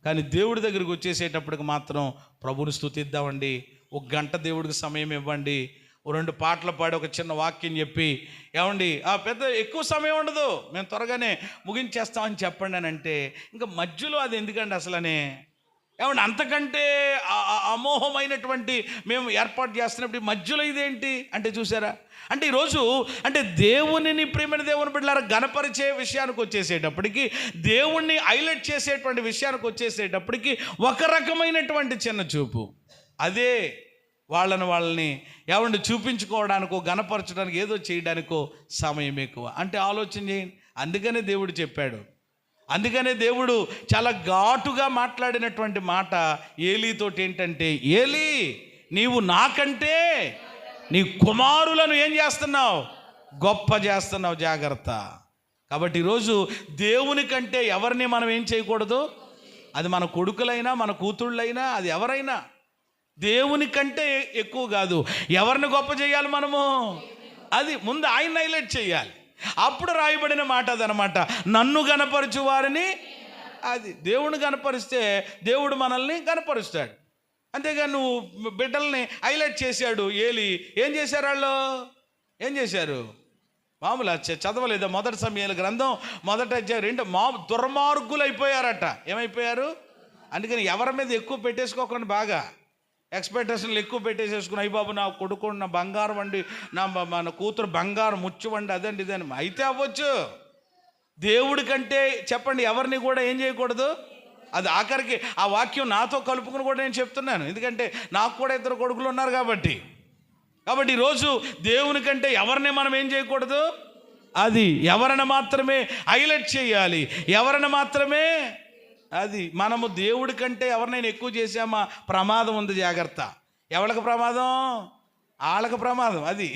కానీ దేవుడి దగ్గరికి వచ్చేసేటప్పటికి మాత్రం ప్రభుని స్తుతిద్దామండి, 1 గంట దేవుడికి సమయం ఇవ్వండి, 2 పాటలు పాడి ఒక చిన్న వాక్యం చెప్పి పెద్ద ఎక్కువ సమయం ఉండదు, మేము త్వరగానే ముగించేస్తామని చెప్పండి అని అంటే ఇంకా మధ్యలో అది ఎందుకండి అసలనే అంతకంటే అమోహమైనటువంటి మేము ఏర్పాటు చేస్తున్నప్పుడు మధ్యలో ఇదేంటి అంటే చూసారా. అంటే ఈరోజు అంటే దేవునిని ప్రియమైన దేవుని బిడ్డలారా గణపరిచే విషయానికి వచ్చేసేటప్పటికి, దేవుణ్ణి హైలైట్ చేసేటువంటి విషయానికి వచ్చేసేటప్పటికి ఒక రకమైనటువంటి చిన్న చూపు. అదే వాళ్ళని చూపించుకోవడానికో గణపరచడానికి ఏదో చేయడానికో సమయం ఎక్కువ. అంటే ఆలోచన చేయండి. అందుకనే దేవుడు చెప్పాడు, అందుకనే దేవుడు చాలా ఘాటుగా మాట్లాడినటువంటి మాట ఏలీతోటి ఏంటంటే, ఏలీ నీవు నాకంటే నీ కుమారులను ఏం చేస్తున్నావు, గొప్ప చేస్తున్నావు, జాగ్రత్త. కాబట్టి ఈరోజు దేవుని కంటే ఎవరిని మనం ఏం చేయకూడదు, అది మన కొడుకులైనా మన కూతుళ్ళైనా అది ఎవరైనా దేవుని కంటే ఎక్కువ కాదు. ఎవరిని గొప్ప చేయాలి మనము, అది ముందు ఆయన హైలైట్ చేయాలి. అప్పుడు రాయబడిన మాట అదనమాట, నన్ను గణపరచు వారిని, అది దేవుని గణపరిస్తే దేవుడు మనల్ని గణపరుస్తాడు. అంతేగాని నువ్వు బిడ్డల్ని హైలైట్ చేశాడు ఏలి, ఏం చేశారు వాళ్ళు, ఏం చేశారు మామూలు చదవలేదా 1 సమూయేలు గ్రంథం 1వ అధ్యాయం 2 దుర్మార్గులు అయిపోయారట. ఏమైపోయారు, అందుకని ఎవరి మీద ఎక్కువ పెట్టేసుకోకుండా బాగా ఎక్స్పెక్టేషన్లు ఎక్కువ పెట్టేసేసుకుని, అయ్యి బాబు నా కొడుకు నా బంగారం వండి, మన కూతురు బంగారం ముచ్చు వండి అదండి ఇదని అయితే అవ్వచ్చు. దేవుడి కంటే చెప్పండి ఎవరిని కూడా ఏం చేయకూడదు. అది ఆఖరికి ఆ వాక్యం నాతో కలుపుకుని కూడా నేను చెప్తున్నాను, ఎందుకంటే నాకు కూడా 2 కొడుకులు ఉన్నారు కాబట్టి. ఈరోజు దేవుని కంటే ఎవరిని మనం ఏం చేయకూడదు, అది ఎవరిని మాత్రమే హైలైట్ చేయాలి, ఎవరిని మాత్రమే. అది మనము దేవుడి కంటే ఎవరినైనా ఎక్కువ చేసామా ప్రమాదం ఉంది, జాగ్రత్త. ఎవరికి ప్రమాదం, వాళ్ళకి ప్రమాదం. అది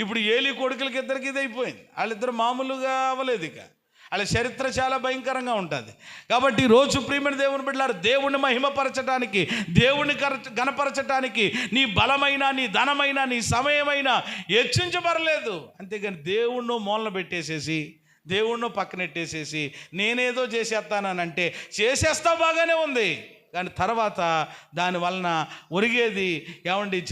ఇప్పుడు ఏలి కొడుకులకి ఇద్దరికి ఇది అయిపోయింది, వాళ్ళిద్దరు మామూలుగా అవ్వలేదు, ఇక వాళ్ళ చరిత్ర చాలా భయంకరంగా ఉంటుంది. కాబట్టి ఈరోజు ప్రియమైన దేవుని బిడ్డలారా దేవుణ్ణి మహిమపరచడానికి, దేవుణ్ణి గణపరచడానికి నీ బలమైన, నీ ధనమైన, నీ సమయమైనా హెచ్చించబడలేదు. అంతేగాని దేవుణ్ణి మూలన పెట్టేసేసి, దేవుణ్ణి పక్కనెట్టేసేసి నేనేదో చేసేస్తానంటే చేసేస్తా బాగానే ఉంది, కానీ తర్వాత దాని వలన ఒరిగేది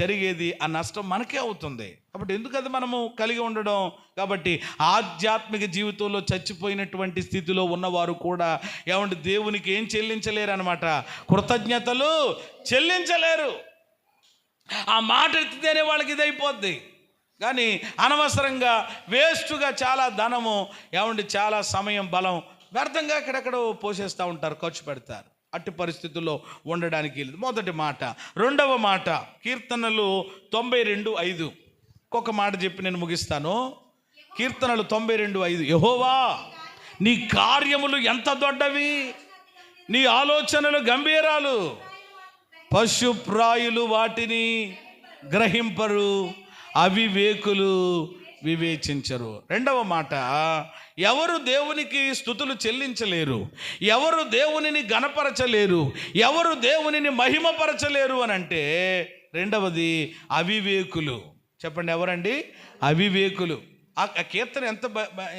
జరిగేది ఆ నష్టం మనకే అవుతుంది. కాబట్టి ఎందుకు అది మనము కలిగి ఉండడం. కాబట్టి ఆధ్యాత్మిక జీవితంలో చచ్చిపోయినటువంటి స్థితిలో ఉన్నవారు కూడా దేవునికి ఏం చెల్లించలేరు అనమాట, కృతజ్ఞతలు చెల్లించలేరు. ఆ మాట ఎత్తితేనే వాళ్ళకి ఇది అయిపోద్ది. కానీ అనవసరంగా వేస్ట్గా చాలా ధనము ఏమండి చాలా సమయం బలం వ్యర్థంగా ఎక్కడెక్కడో పోసేస్తూ ఉంటారు, ఖర్చు పెడతారు. అట్టి పరిస్థితుల్లో ఉండడానికి లేదు. మొదటి మాట. రెండవ మాట కీర్తనలు 92:5. ఇంకొక మాట చెప్పి నేను ముగిస్తాను. కీర్తనలు 92:5. యెహోవా నీ కార్యములు ఎంత దొడ్డవి, నీ ఆలోచనలు గంభీరాలు, పశుప్రాయులు వాటిని గ్రహింపరు, అవివేకులు వివేచించరు. రెండవ మాట, ఎవరు దేవునికి స్తుతులు చెల్లించలేరు, ఎవరు దేవునిని గణపరచలేరు, ఎవరు దేవునిని మహిమపరచలేరు అని అంటే రెండవది అవివేకులు. చెప్పండి ఎవరండి? అవివేకులు. ఆ కీర్తన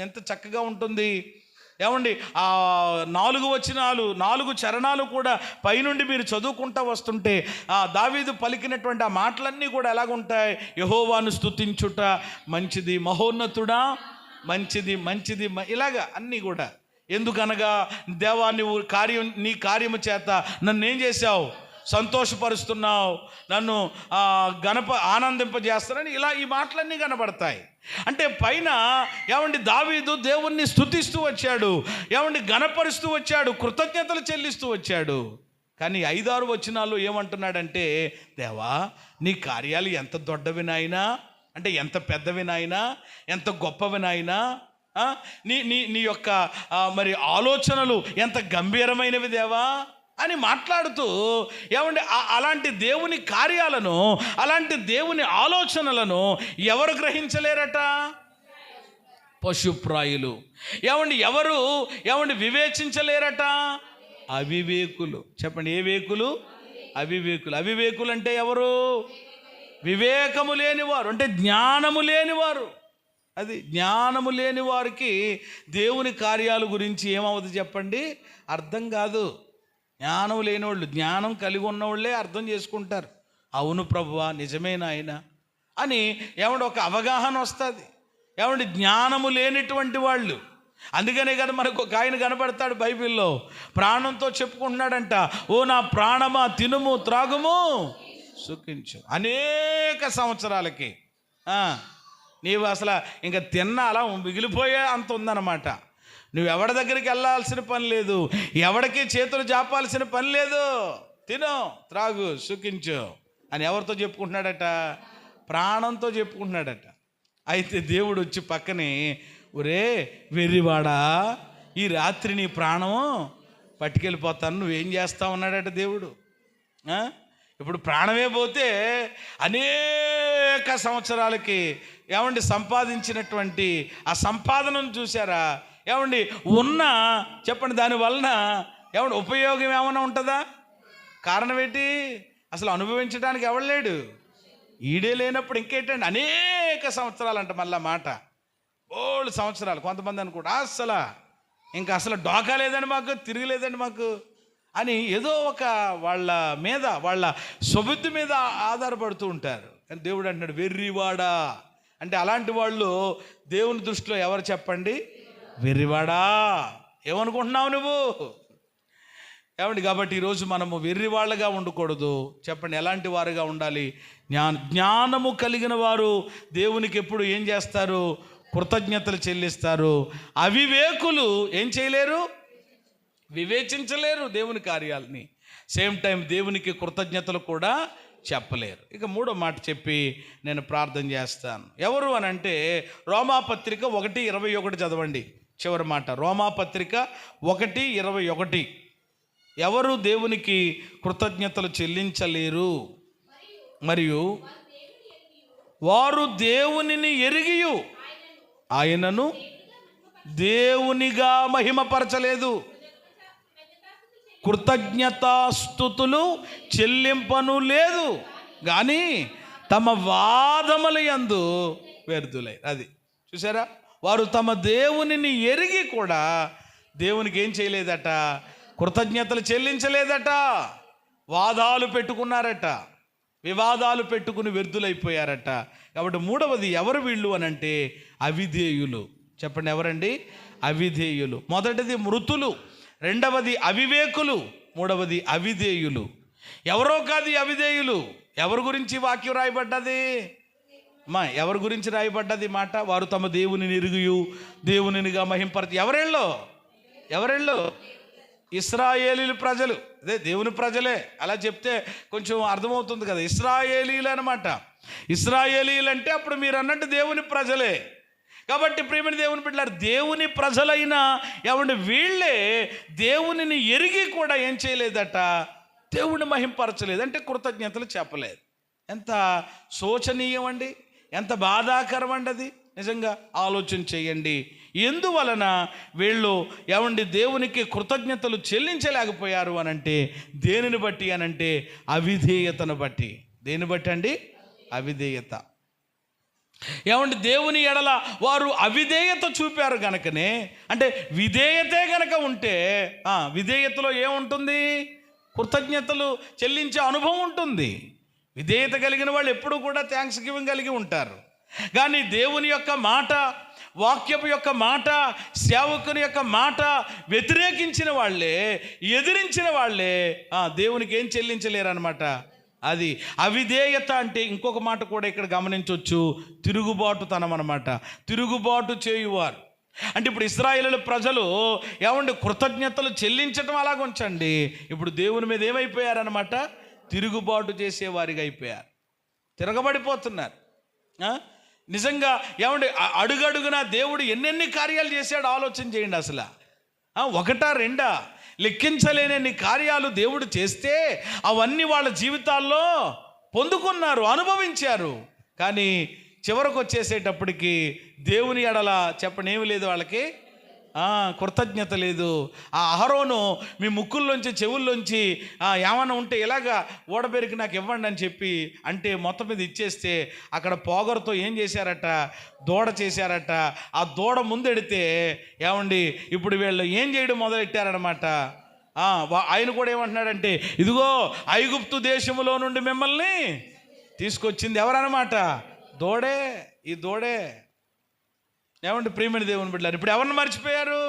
ఎంత చక్కగా ఉంటుంది ఏమండి. ఆ 4 వచనాలు 4 చరణాలు కూడా పైనుండి మీరు చదువుకుంటూ వస్తుంటే దావీదు పలికినటువంటి ఆ మాటలన్నీ కూడా ఎలాగుంటాయి? యెహోవాను స్తుతించుట మంచిది, మహోన్నతుడా మంచిది, మంచిది, ఇలాగా అన్నీ కూడా. ఎందుకనగా దేవా నీ కార్యము చేత నన్ను ఏం చేశావు? సంతోషపరుస్తున్నావు, నన్ను ఆనందింపజేస్తానని ఇలా ఈ మాటలన్నీ కనబడతాయి. అంటే పైన ఏమండి దావీదు దేవుణ్ణి స్తుతిస్తూ వచ్చాడు, ఏమండి గణపరుస్తూ వచ్చాడు, కృతజ్ఞతలు చెల్లిస్తూ వచ్చాడు. కానీ 5-6 వచనాల్లో ఏమంటున్నాడంటే, దేవా నీ కార్యాలు ఎంత దొడ్డవి నాయనా, అంటే ఎంత పెద్దవి నాయనా, ఎంత గొప్పవి నాయనా, నీ నీ నీ యొక్క మరి ఆలోచనలు ఎంత గంభీరమైనవి దేవా అని మాట్లాడుతూ ఏమండి అలాంటి దేవుని కార్యాలను, అలాంటి దేవుని ఆలోచనలను ఎవరు గ్రహించలేరట? పశుప్రాయులు. ఎవరు వివేచించలేరట? అవివేకులు. చెప్పండి, ఏ వేకులు? అవివేకులు. అవివేకులు అంటే ఎవరు? వివేకము లేనివారు, అంటే జ్ఞానము లేనివారు. అది జ్ఞానము లేని వారికి దేవుని కార్యాల గురించి ఏమవుతుంది చెప్పండి? అర్థం కాదు. జ్ఞానం లేనివాళ్ళు, జ్ఞానం కలిగి ఉన్నవాళ్ళే అర్థం చేసుకుంటారు. అవును ప్రభువా, నిజమేనా ఆయన అని ఏమంటే ఒక అవగాహన వస్తుంది. ఏమంటే జ్ఞానము లేనిటువంటి వాళ్ళు. అందుకనే కదా మనకు ఒక ఆయన కనపడతాడు బైబిల్లో, ప్రాణంతో చెప్పుకుంటున్నాడంట, ఓ నా ప్రాణమా తినుము త్రాగుము సుఖించు. అనేక సంవత్సరాలకి నీవు అసలు ఇంకా తిన్నా అలా మిగిలిపోయే అంత ఉందన్నమాట. నువ్వు ఎవరి దగ్గరికి వెళ్ళాల్సిన పని లేదు, ఎవరికి చేతులు జాపాల్సిన పని లేదు, తిను త్రాగు సుఖించు అని ఎవరితో చెప్పుకుంటున్నాడట? ప్రాణంతో చెప్పుకుంటున్నాడట. అయితే దేవుడు వచ్చి పక్కనే, ఒరే వెర్రివాడా, ఈ రాత్రి నీ ప్రాణం పట్టుకెళ్ళిపోతాను, నువ్వేం చేస్తావు అన్నాడట దేవుడు. ఇప్పుడు ప్రాణమే పోతే అనేక సంవత్సరాలకి ఏమండి సంపాదించినటువంటి ఆ సంపాదనను చూసారా? ఏమండి చెప్పండి దాని వలన ఏమండి ఉపయోగం ఏమైనా ఉంటుందా? కారణం ఏంటి? అసలు అనుభవించడానికి ఎవడు లేడు. ఈడే లేనప్పుడు ఇంకేంటండి? అనేక సంవత్సరాలు అంట. మళ్ళా మాట బోల్డ్ సంవత్సరాలు. కొంతమంది అనుకుంటా అసలు డోకా లేదండి మాకు, తిరగలేదండి మాకు అని ఏదో ఒక వాళ్ళ సుబుద్ధి మీద ఆధారపడుతూ ఉంటారు. కానీ దేవుడు అంటున్నాడు వెర్రివాడా అంటే అలాంటి వాళ్ళు దేవుని దృష్టిలో ఎవరు చెప్పండి? వెర్రివాడా. ఏమనుకుంటున్నావు నువ్వు? ఏమండి, కాబట్టి ఈరోజు మనము వెర్రివాళ్ళగా ఉండకూడదు. చెప్పండి, ఎలాంటి వారుగా ఉండాలి? జ్ఞానము కలిగిన వారు దేవునికి ఎప్పుడు ఏం చేస్తారు? కృతజ్ఞతలు చెల్లిస్తారు. అవివేకులు ఏం చేయలేరు? వివేచించలేరు దేవుని కార్యాలని. సేమ్ టైం దేవునికి కృతజ్ఞతలు కూడా చెప్పలేరు. ఇక 3వ మాట చెప్పి నేను ప్రార్థన చేస్తాను. ఎవరు అని అంటే రోమాపత్రిక 1:21 చదవండి. చివరి మాట రోమాపత్రిక 1:21. ఎవరు దేవునికి కృతజ్ఞతలు చెల్లించలేరు మరియు వారు దేవునిని ఎరిగియు ఆయనను దేవునిగా మహిమపరచలేదు, కృతజ్ఞతాస్తుతులు చెల్లింపను లేదు, కానీ తమ వాదముల యందు వ్యర్థులై. అది చూసారా? వారు తమ దేవునిని ఎరిగి కూడా దేవునికి ఏం చేయలేదట? కృతజ్ఞతలు చెల్లించలేదట. వాదాలు పెట్టుకున్నారట, వివాదాలు పెట్టుకుని వ్యర్థులైపోయారట. కాబట్టి 3వది ఎవరు వీళ్ళు అని అంటే అవిధేయులు. చెప్పండి, ఎవరండి? అవిధేయులు. మొదటిది మృతులు, 2వది అవివేకులు, 3వది అవిధేయులు. ఎవరో కాదు అవిధేయులు. ఎవరి గురించి వాక్యం రాయబడ్డది? మా ఎవరి గురించి రాయబడ్డది మాట? వారు తమ దేవునిని ఎరుగుయు దేవునినిగా మహింపరచు. ఎవరెళ్ళు? ఇశ్రాయేలీలు ప్రజలు. అదే దేవుని ప్రజలే. అలా చెప్తే కొంచెం అర్థమవుతుంది కదా. ఇశ్రాయేలీలు అనమాట. ఇశ్రాయేలీలు అంటే అప్పుడు మీరు అన్నట్టు దేవుని ప్రజలే. కాబట్టి ప్రియమైన దేవుని బిడ్డలారా, దేవుని ప్రజలైన వీళ్ళే దేవునిని ఎరిగి కూడా ఏం చేయలేదట? దేవుని మహింపరచలేదు. అంటే కృతజ్ఞతలు చెప్పలేదు. ఎంత శోచనీయం అండి, ఎంత బాధాకరం అండి అది. నిజంగా ఆలోచన చేయండి. ఎందువలన వీళ్ళు దేవునికి కృతజ్ఞతలు చెల్లించలేకపోయారు అనంటే దేనిని బట్టి అనంటే అవిధేయతను బట్టి. దేని బట్టి అండి? అవిధేయత. దేవుని ఎడల వారు అవిధేయత చూపారు గనకనే, అంటే విధేయతే గనక ఉంటే విధేయతలో ఏముంటుంది? కృతజ్ఞతలు చెల్లించే అనుభవం ఉంటుంది. విధేయత కలిగిన వాళ్ళు ఎప్పుడూ కూడా థ్యాంక్స్ గివింగ్ కలిగి ఉంటారు. కానీ దేవుని యొక్క మాట, వాక్యపు యొక్క మాట, సేవకుని యొక్క మాట వ్యతిరేకించిన వాళ్ళే, ఎదిరించిన వాళ్ళే దేవునికి ఏం చెల్లించలేరన్నమాట. అది అవిధేయత. అంటే ఇంకొక మాట కూడా ఇక్కడ గమనించవచ్చు, తిరుగుబాటుతనం అన్నమాట. తిరుగుబాటు చేయువారు అంటే ఇప్పుడు ఇశ్రాయేలు ప్రజలు కృతజ్ఞతలు చెల్లించటం అలాగ ఉంచండి, ఇప్పుడు దేవుని మీద ఏమైపోయారన్నమాట? తిరుగుబాటు చేసేవారిగా అయిపోయారు, తిరగబడిపోతున్నారు. నిజంగా అడుగడుగునా దేవుడు ఎన్నెన్ని కార్యాలు చేశాడు ఆలోచన చేయండి. అసలు ఒకటా రెండా లెక్కించలేనన్ని కార్యాలు దేవుడు చేస్తే అవన్నీ వాళ్ళ జీవితాల్లో పొందుకున్నారు, అనుభవించారు. కానీ చివరకు వచ్చేసేటప్పటికి దేవుని ఎడల చెప్పండి ఏమి లేదు వాళ్ళకి, కృతజ్ఞత లేదు. ఆ అహరోను మీ ముక్కుల్లోంచి చెవుల్లోంచి ఏమన్నా ఉంటే ఇలాగా ఓడబెరికి నాకు ఇవ్వండి అని చెప్పి అంటే మొత్తం మీద ఇచ్చేస్తే అక్కడ పోగరుతో ఏం చేశారట? దూడ చేశారట. ఆ దూడ ముందెడితే ఇప్పుడు వీళ్ళు ఏం చేయడం మొదలెట్టారనమాట. ఆయన కూడా ఏమంటున్నాడంటే, ఇదిగో ఐగుప్తు దేశములో నుండి మిమ్మల్ని తీసుకొచ్చింది ఎవరన్నమాట? దూడే. ఈ దూడే. ప్రియమైన దేవుని బిడ్డలారా, ఇప్పుడు ఎవరిని మర్చిపోయారు?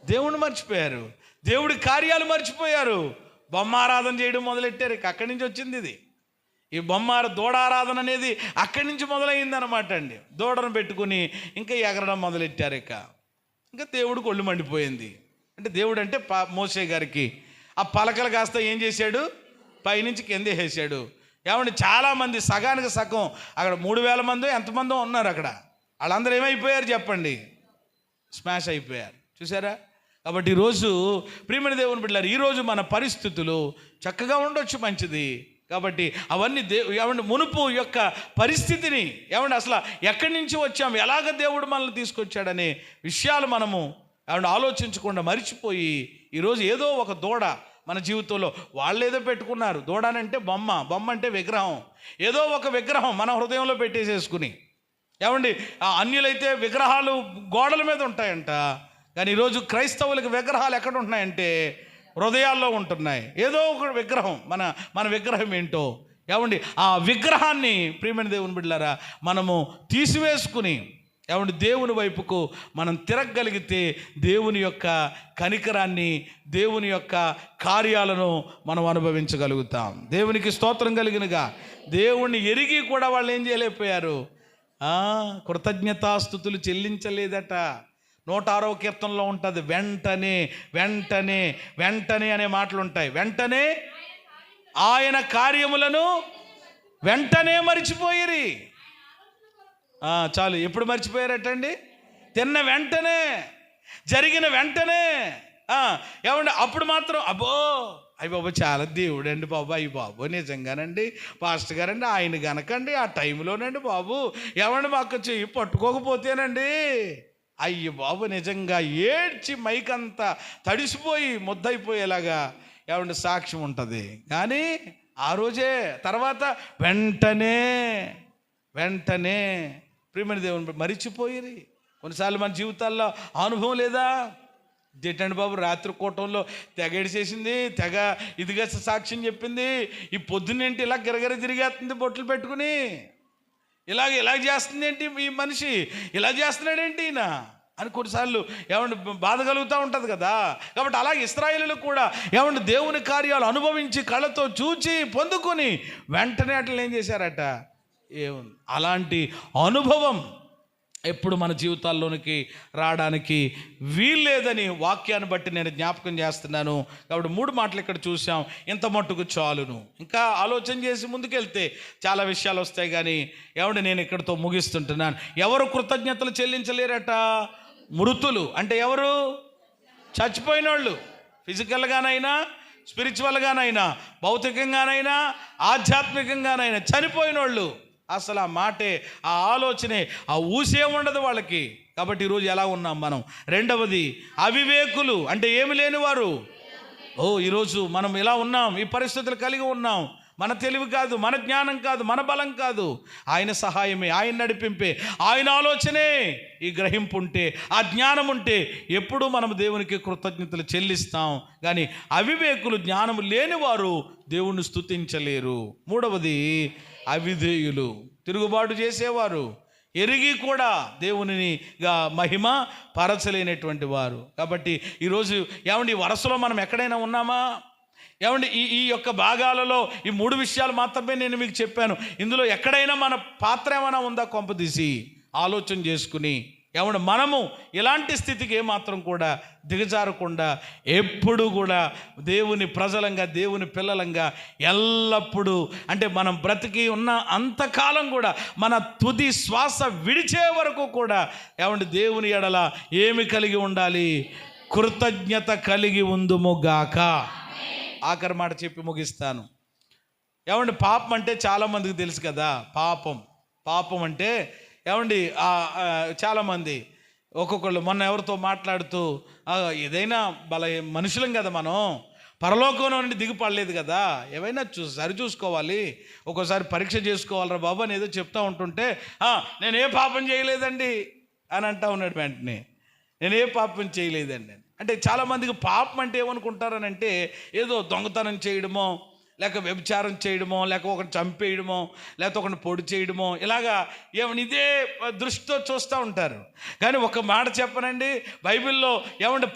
దేవుణ్ణి మర్చిపోయారు. దేవుడి కార్యాలు మర్చిపోయారు. బొమ్మ ఆరాధన చేయడం మొదలెట్టారు. ఇక అక్కడి నుంచి వచ్చింది ఇది. ఈ దూడ ఆరాధన అనేది అక్కడి నుంచి మొదలైంది అనమాట అండి. దూడను పెట్టుకుని ఇంకా ఎగరడం మొదలెట్టారు. ఇంకా దేవుడికి ఒళ్ళు మండిపోయింది. అంటే దేవుడు అంటే మోసే గారికి ఆ పలకలు కాస్త ఏం చేశాడు? పైనుంచి కింద వేసాడు. చాలామంది సగానికి సగం అక్కడ 3000 మందో ఎంతమందో ఉన్నారు అక్కడ. వాళ్ళందరూ ఏమైపోయారు చెప్పండి? స్మాష్ అయిపోయారు. చూసారా? కాబట్టి ఈరోజు ప్రియమైన దేవుని బిడ్డలారా, ఈరోజు మన పరిస్థితులు చక్కగా ఉండొచ్చు, మంచిది. కాబట్టి అవన్నీ మునుపు యొక్క పరిస్థితిని అసలు ఎక్కడి నుంచి వచ్చాము, ఎలాగ దేవుడు మనల్ని తీసుకొచ్చాడనే విషయాలు మనము ఆలోచించకుండా మరిచిపోయి ఈరోజు ఏదో ఒక దూడ మన జీవితంలో వాళ్ళు ఏదో పెట్టుకున్నారు. దూడనంటే బొమ్మ అంటే విగ్రహం. ఏదో ఒక విగ్రహం మన హృదయంలో పెట్టేసేసుకుని అన్యులైతే విగ్రహాలు గోడల మీద ఉంటాయంట. కానీ ఈరోజు క్రైస్తవులకు విగ్రహాలు ఎక్కడ ఉంటున్నాయంటే హృదయాల్లో ఉంటున్నాయి. ఏదో ఒక విగ్రహం మన విగ్రహం ఏంటో ఆ విగ్రహాన్ని ప్రియమైన దేవుని బిడ్డలారా మనము తీసివేసుకుని దేవుని వైపుకు మనం తిరగగలిగితే దేవుని యొక్క కనికరాన్ని, దేవుని యొక్క కార్యాలను మనం అనుభవించగలుగుతాం. దేవునికి స్తోత్రం కలిగినగా. దేవుణ్ణి ఎరిగి కూడా వాళ్ళు ఏం చేయలేకపోయారు? కృతజ్ఞతాస్తుతులు చెల్లించలేదట. 106వ కీర్తనలో ఉంటుంది, వెంటనే వెంటనే వెంటనే అనే మాటలు ఉంటాయి. వెంటనే ఆయన కార్యములను వెంటనే మరిచిపోయిరి. చాలు. ఎప్పుడు మర్చిపోయారటండి? తిన్న వెంటనే, జరిగిన వెంటనే. అప్పుడు మాత్రం అయ్యి బాబు చాలా దేవుడు అండి బాబు, అయ్యి బాబు నిజంగానండి పాస్టర్ గారండి, ఆయన గనకండి ఆ టైంలోనండి బాబు మాకు చెయ్యి పట్టుకోకపోతేనండి అయ్యి బాబు నిజంగా ఏడ్చి మైకంతా తడిసిపోయి ముద్దయిపోయేలాగా సాక్ష్యం ఉంటుంది. కానీ ఆ రోజే తర్వాత వెంటనే ప్రియమైన దేవుని మరిచిపోయిరి. కొన్నిసార్లు మన జీవితాల్లో అనుభవం లేదా? ఏంటండి బాబు రాత్రి కూటంలో తెగ ఎడిసేసింది, తెగ ఇదిగా సాక్ష్యం చెప్పింది, ఈ పొద్దున్నేంటి ఇలా గిరగిర తిరిగేస్తుంది బొట్లు పెట్టుకుని, ఇలాగ చేస్తుంది ఏంటి ఈ మనిషి, ఇలా చేస్తున్నాడేంటి ఈయన అని కొన్నిసార్లు బాధ కలుగుతూ ఉంటుంది కదా. కాబట్టి అలాగే ఇశ్రాయేలులు కూడా దేవుని కార్యాలు అనుభవించి కళ్ళతో చూచి పొందుకొని వెంటనే అట్లా ఏం చేశారట? ఏముంది? అలాంటి అనుభవం ఎప్పుడు మన జీవితాల్లోనికి రావడానికి వీల్లేదని వాక్యాన్ని బట్టి నేను జ్ఞాపకం చేస్తున్నాను. కాబట్టి 3 మాటలు ఇక్కడ చూసాం. ఇంత మట్టుకు చాలును. ఇంకా ఆలోచన చేసి ముందుకెళ్తే చాలా విషయాలు వస్తాయి, కానీ నేను ఇక్కడితో ముగిస్తుంటున్నాను. ఎవరు కృతజ్ఞతలు చెల్లించలేరట? మృతులు. అంటే ఎవరు? చచ్చిపోయిన వాళ్ళు. ఫిజికల్గానైనా, స్పిరిచువల్గానైనా, భౌతికంగానైనా, ఆధ్యాత్మికంగానైనా చనిపోయిన వాళ్ళు. అసలు ఆ మాటే, ఆ ఆలోచనే, ఆ ఊసే ఉండదు వాళ్ళకి. కాబట్టి ఈరోజు ఎలా ఉన్నాం మనం? రెండవది అవివేకులు. అంటే ఏమి లేనివారు. ఈరోజు మనం ఇలా ఉన్నాం, ఈ పరిస్థితులు కలిగి ఉన్నాం. మన తెలివి కాదు, మన జ్ఞానం కాదు, మన బలం కాదు, ఆయన సహాయమే, ఆయన నడిపింపే, ఆయన ఆలోచనే. ఈ గ్రహింపు ఉంటే, ఆ జ్ఞానం ఉంటే ఎప్పుడూ మనం దేవునికి కృతజ్ఞతలు చెల్లిస్తాం. కానీ అవివేకులు, జ్ఞానం లేనివారు దేవుణ్ణి స్తుతించలేరు. మూడవది అవిధేయులు, తిరుగుబాటు చేసేవారు, ఎరిగి కూడా దేవునిగా మహిమ పరచలేనటువంటి వారు. కాబట్టి ఈరోజు ఈ వరుసలో మనం ఎక్కడైనా ఉన్నామా? ఈ యొక్క భాగాలలో ఈ 3 విషయాలు మాత్రమే నేను మీకు చెప్పాను. ఇందులో ఎక్కడైనా మన పాత్ర ఏమైనా ఉందా? కొంపదీసి ఆలోచన చేసుకుని మనము ఇలాంటి స్థితికి ఏమాత్రం కూడా దిగజారకుండా ఎప్పుడు కూడా దేవుని ప్రజలంగా, దేవుని పిల్లలంగా ఎల్లప్పుడూ, అంటే మనం బ్రతికి ఉన్న అంతకాలం కూడా, మన తుది శ్వాస విడిచే వరకు కూడా దేవుని ఎడల ఏమి కలిగి ఉండాలి? కృతజ్ఞత కలిగి ఉందుముగాక. ఆఖరి మాట చెప్పి ముగిస్తాను. పాపం అంటే చాలామందికి తెలుసు కదా. పాపం అంటే చాలామంది ఒక్కొక్కళ్ళు, మొన్న ఎవరితో మాట్లాడుతూ, ఏదైనా మనుషులం కదా మనం, పరలోకంలో నుండి దిగిపడలేదు కదా, ఏవైనా సరిచూసుకోవాలి, ఒక్కోసారి పరీక్ష చేసుకోవాలరా బాబు అని ఏదో చెప్తా ఉంటుంటే, నేను ఏ పాపం చేయలేదండి అని అంటా ఉన్నాడు. వెంటనే నేను ఏ పాపం చేయలేదండి అంటే చాలామందికి పాపం అంటే ఏమనుకుంటారనంటే, ఏదో దొంగతనం చేయడమో, లేక వ్యభిచారం చేయడమో, లేక ఒకరిని చంపేయడమో, లేకపోతే ఒకరిని పొడి చేయడమో, ఇలాగా ఇదే దృష్టితో చూస్తూ ఉంటారు. కానీ ఒక మాట చెప్పనండి, బైబిల్లో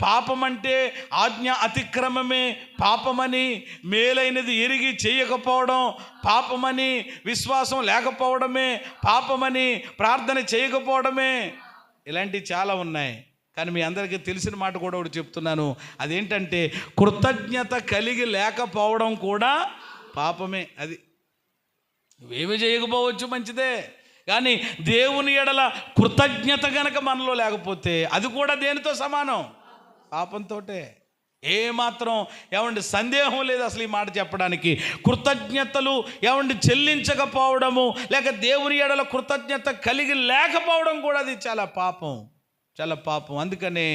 పాపం అంటే ఆజ్ఞ అతిక్రమమే పాపమని, మేలైనది ఎరిగి చేయకపోవడం పాపమని, విశ్వాసం లేకపోవడమే పాపమని, ప్రార్థన చేయకపోవడమే, ఇలాంటివి చాలా ఉన్నాయి. కానీ మీ అందరికీ తెలిసిన మాట కూడా ఒకటి చెప్తున్నాను. అదేంటంటే కృతజ్ఞత కలిగి లేకపోవడం కూడా పాపమే. అది నువ్వేమి చేయకపోవచ్చు, మంచిదే, కానీ దేవుని ఎడల కృతజ్ఞత గనక మనలో లేకపోతే అది కూడా దేనితో సమానం? పాపంతో. ఏమాత్రం సందేహం లేదు అసలు ఈ మాట చెప్పడానికి. కృతజ్ఞతలు చెల్లించకపోవడము, లేక దేవుని ఎడల కృతజ్ఞత కలిగి లేకపోవడం కూడా అది చాలా పాపం. అందుకనే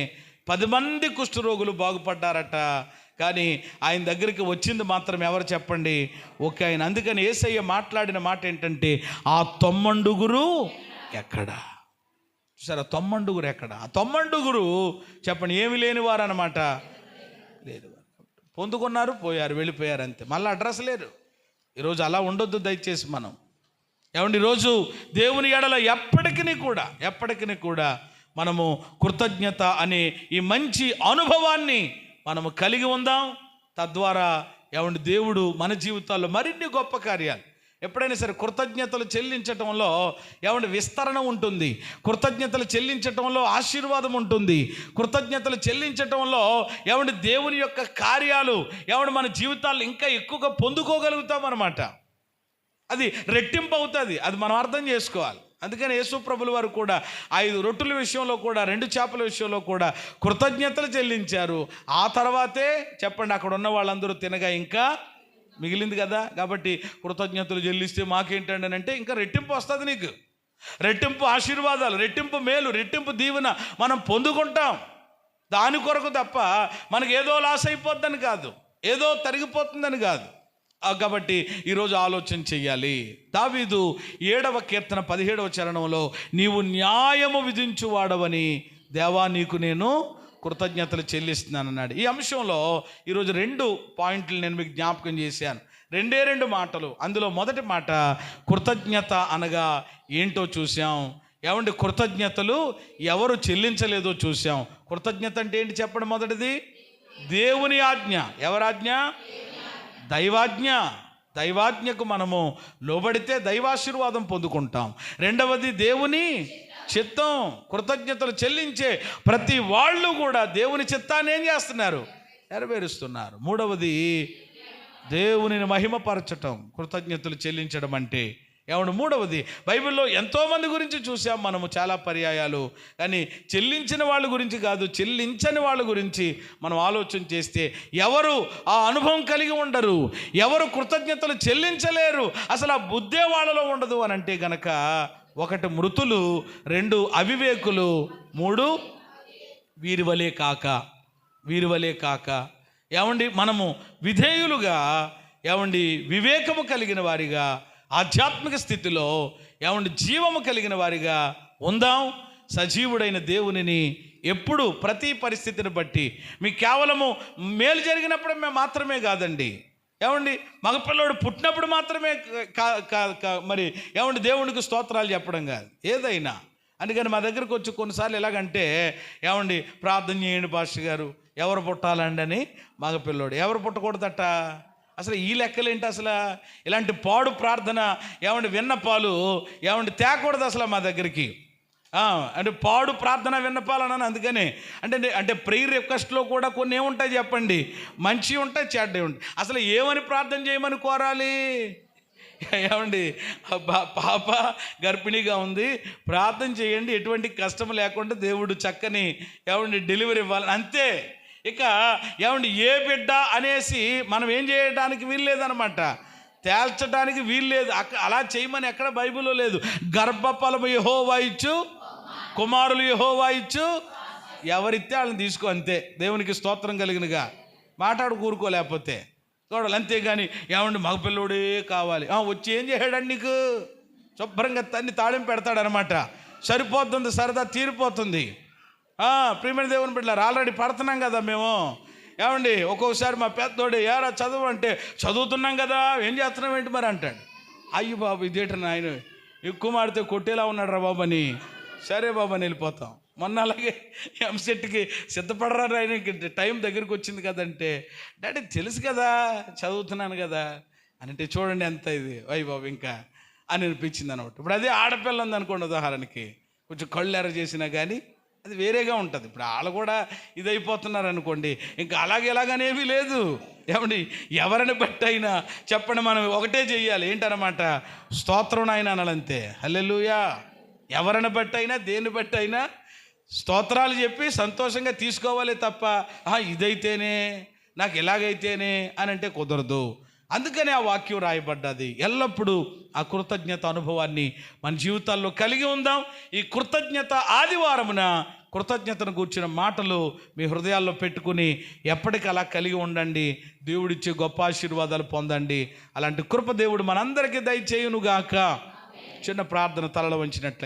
10 మంది కుష్ఠరోగులు బాగుపడ్డారట, కానీ ఆయన దగ్గరికి వచ్చింది మాత్రం ఎవరు చెప్పండి? ఒక ఆయన. అందుకని యేసయ్య మాట్లాడిన మాట ఏంటంటే, ఆ 90 ఎక్కడ? చూసారా, 90 ఎక్కడ? ఆ 90 చెప్పండి, ఏమి లేనివారు అన్నమాట. లేదు, పొందుకున్నారు, పోయారు, వెళ్ళిపోయారు, అంతే. మళ్ళీ అడ్రస్ లేరు. ఈరోజు అలా ఉండొద్దు దయచేసి మనం. ఈరోజు దేవుని ఎడల ఎప్పటికీ కూడా మనము కృతజ్ఞత అనే ఈ మంచి అనుభవాన్ని మనము కలిగి ఉందాం. తద్వారా దేవుడు మన జీవితాల్లో మరిన్ని గొప్ప కార్యాలు, ఎప్పుడైనా సరే కృతజ్ఞతలు చెల్లించటంలో విస్తరణ ఉంటుంది, కృతజ్ఞతలు చెల్లించటంలో ఆశీర్వాదం ఉంటుంది, కృతజ్ఞతలు చెల్లించటంలో దేవుని యొక్క కార్యాలు మన జీవితాల్లో ఇంకా ఎక్కువగా పొందుకోగలుగుతాం అన్నమాట. అది రెట్టింపు అవుతుంది. అది మనం అర్థం చేసుకోవాలి. అందుకని యేసు ప్రభుల వారు కూడా 5 రొట్టెల విషయంలో కూడా, 2 చేపల విషయంలో కూడా కృతజ్ఞతలు చెల్లించారు. ఆ తర్వాతే చెప్పండి, అక్కడ ఉన్న వాళ్ళందరూ తినగా ఇంకా మిగిలింది కదా. కాబట్టి కృతజ్ఞతలు చెల్లిస్తే మాకేంటండి అంటే ఇంకా రెట్టింపు వస్తుంది, నీకు రెట్టింపు ఆశీర్వాదాలు, రెట్టింపు మేలు, రెట్టింపు దీవెన మనం పొందుకుంటాం. దాని కొరకు తప్ప మనకు ఏదో లాస్ అయిపోద్దని కాదు, ఏదో తరిగిపోతుందని కాదు. కాబట్టి ఈరోజు ఆలోచన చెయ్యాలి. దావీదు 7వ కీర్తన 17వ చరణంలో, నీవు న్యాయము విధించువాడవని దేవా నీకు నేను కృతజ్ఞతలు చెల్లిస్తున్నాను అన్నాడు. ఈ అంశంలో ఈరోజు 2 పాయింట్లు నేను మీకు జ్ఞాపకం చేశాను. 2 మాటలు. అందులో మొదటి మాట కృతజ్ఞత అనగా ఏంటో చూసాం. కృతజ్ఞతలు ఎవరు చెల్లించలేదో చూసాం. కృతజ్ఞత అంటే ఏంటి చెప్పండి? మొదటిది దేవుని ఆజ్ఞ. ఎవరాజ్ఞ? దైవాజ్ఞ. దైవాజ్ఞకు మనము లోబడితే దైవాశీర్వాదం పొందుకుంటాం. రెండవది దేవుని చిత్తం. కృతజ్ఞతలు చెల్లించే ప్రతి వాళ్ళు కూడా దేవుని చిత్తాన్ని ఏం చేస్తున్నారు? నెరవేరుస్తున్నారు. మూడవది దేవునిని మహిమపరచటం. కృతజ్ఞతలు చెల్లించడం అంటే ఏమన్నా? మూడవది, బైబిల్లో ఎంతోమంది గురించి చూసాం మనము చాలా పర్యాయాలు. కానీ చెల్లించిన వాళ్ళ గురించి కాదు, చెల్లించని వాళ్ళ గురించి మనం ఆలోచన చేస్తే ఎవరు ఆ అనుభవం కలిగి ఉండరు, ఎవరు కృతజ్ఞతలు చెల్లించలేరు, అసలు ఆ బుద్ధే వాళ్ళలో ఉండదు అని అంటే గనక, ఒకటి మృతులు, రెండు అవివేకులు, మూడు వీరి వలే కాక ఏమండి మనము విధేయులుగా, ఏమండి వివేకము కలిగిన వారిగా, ఆధ్యాత్మిక స్థితిలో ఏమండి జీవము కలిగిన వారిగా ఉందాం. సజీవుడైన దేవునిని ఎప్పుడు ప్రతి పరిస్థితిని బట్టి, మీకు కేవలము మేలు జరిగినప్పుడు మేము మాత్రమే కాదండి, ఏమండి మగపిల్లడు పుట్టినప్పుడు మాత్రమే మరి ఏమండి దేవునికి స్తోత్రాలు చెప్పడం కాదు, ఏదైనా. అందుకని మా దగ్గరకు వచ్చి కొన్నిసార్లు ఎలాగంటే, ఏమండి ప్రార్థన చేయండి పాస్టర్ గారు, ఎవరు పుట్టాలండి అని. మగపిల్లోడు ఎవరు పుట్టకూడదట? అసలు ఈ లెక్కలేంటి? అసలు ఇలాంటి పాడు ప్రార్థన ఏమండి విన్నపాలు ఏమండి తేకూడదు అసలు మా దగ్గరికి. అంటే పాడు ప్రార్థన విన్నపాలన్నాను. అందుకని అంటే ప్రేయర్ రిక్వెస్ట్లో కూడా కొన్ని ఏముంటాయి చెప్పండి? మంచి ఉంటాయి, చెడ్డవి ఉంటాయి. అసలు ఏమని ప్రార్థన చేయమని కోరాలి? ఏమండి పాప గర్భిణీగా ఉంది, ప్రార్థన చేయండి, ఎటువంటి కష్టం లేకుండా దేవుడు చక్కని ఏమండి డెలివరీ ఇవ్వాలి, అంతే. ఇక ఏమండి ఏ బిడ్డ అనేసి మనం ఏం చేయడానికి వీల్లేదనమాట, తేల్చడానికి వీల్లేదు. అలా చేయమని ఎక్కడ బైబిల్లో లేదు. గర్భఫలము యెహోవా ఇచ్చు, కుమారులు యెహోవా ఇచ్చు, ఎవరిస్తే వాళ్ళని తీసుకో, అంతే. దేవునికి స్తోత్రం కలిగినగా మాట్లాడు కూరుకోలేకపోతే చూడాలి, అంతేగాని ఏమండి మగపిల్లోడే కావాలి, వచ్చి ఏం చేశాడండి నీకు? శుభ్రంగా తన్ని తాళింపు పెడతాడనమాట, సరిపోతుంది, సరదా తీరిపోతుంది. ప్రియమైన దేవుని బిడ్డలారా, ఆల్రెడీ పడుతున్నాం కదా మేము. ఏమండి ఒక్కొక్కసారి మా పెద్దోడు ఏరా చదువు అంటే, చదువుతున్నాం కదా, ఏం చేస్తున్నాం ఏంటి మరి అంటాడు. అయ్యి బాబు ఇదేంటి ఆయన ఎక్కువ మాడితే కొట్టేలా ఉన్నాడు రా బాబు అని. సరే బాబు అని వెళ్ళిపోతాం. మొన్న అలాగే ఎంసెట్కి సిద్ధపడరా, ఆయనకి టైం దగ్గరికి వచ్చింది కదంటే, డాడీ తెలుసు కదా చదువుతున్నాను కదా అని అంటే, చూడండి ఎంత ఇది అయ్యి బాబు ఇంకా అని అనిపించింది అనమాట. ఇప్పుడు అదే ఆడపిల్ల ఉంది అనుకోండి, ఉదాహరణకి కొంచెం కళ్ళు ఎర్ర చేసినా కానీ అది వేరేగా ఉంటుంది. ఇప్పుడు వాళ్ళు కూడా ఇదైపోతున్నారు అనుకోండి, ఇంకా ఎలాగనేవి లేదు. ఏమండి ఎవరిని బట్టి అయినా చెప్పండి, మనం ఒకటే చెయ్యాలి, ఏంటన్నమాట? స్తోత్రం ఆయన అనాలంతే. హల్లెలూయా. ఎవరిని బట్టి అయినా దేన్ని బట్టి అయినా స్తోత్రాలు చెప్పి సంతోషంగా తీసుకోవాలి తప్ప ఇదైతేనే నాకు ఎలాగైతేనే అని అంటే కుదరదు. అందుకనే ఆ వాక్యం రాయబడ్డది. ఎల్లప్పుడూ ఆ కృతజ్ఞత అనుభవాన్ని మన జీవితాల్లో కలిగి ఉందాం. ఈ కృతజ్ఞత ఆదివారమున కృతజ్ఞతను కూర్చున్న మాటలు మీ హృదయాల్లో పెట్టుకుని ఎప్పటికీ అలా కలిగి ఉండండి. దేవుడిచ్చే గొప్ప ఆశీర్వాదాలు పొందండి. అలాంటి కృప దేవుడు మనందరికీ దయచేయునుగాక. చిన్న ప్రార్థన తలలో వంచినట్లయితే.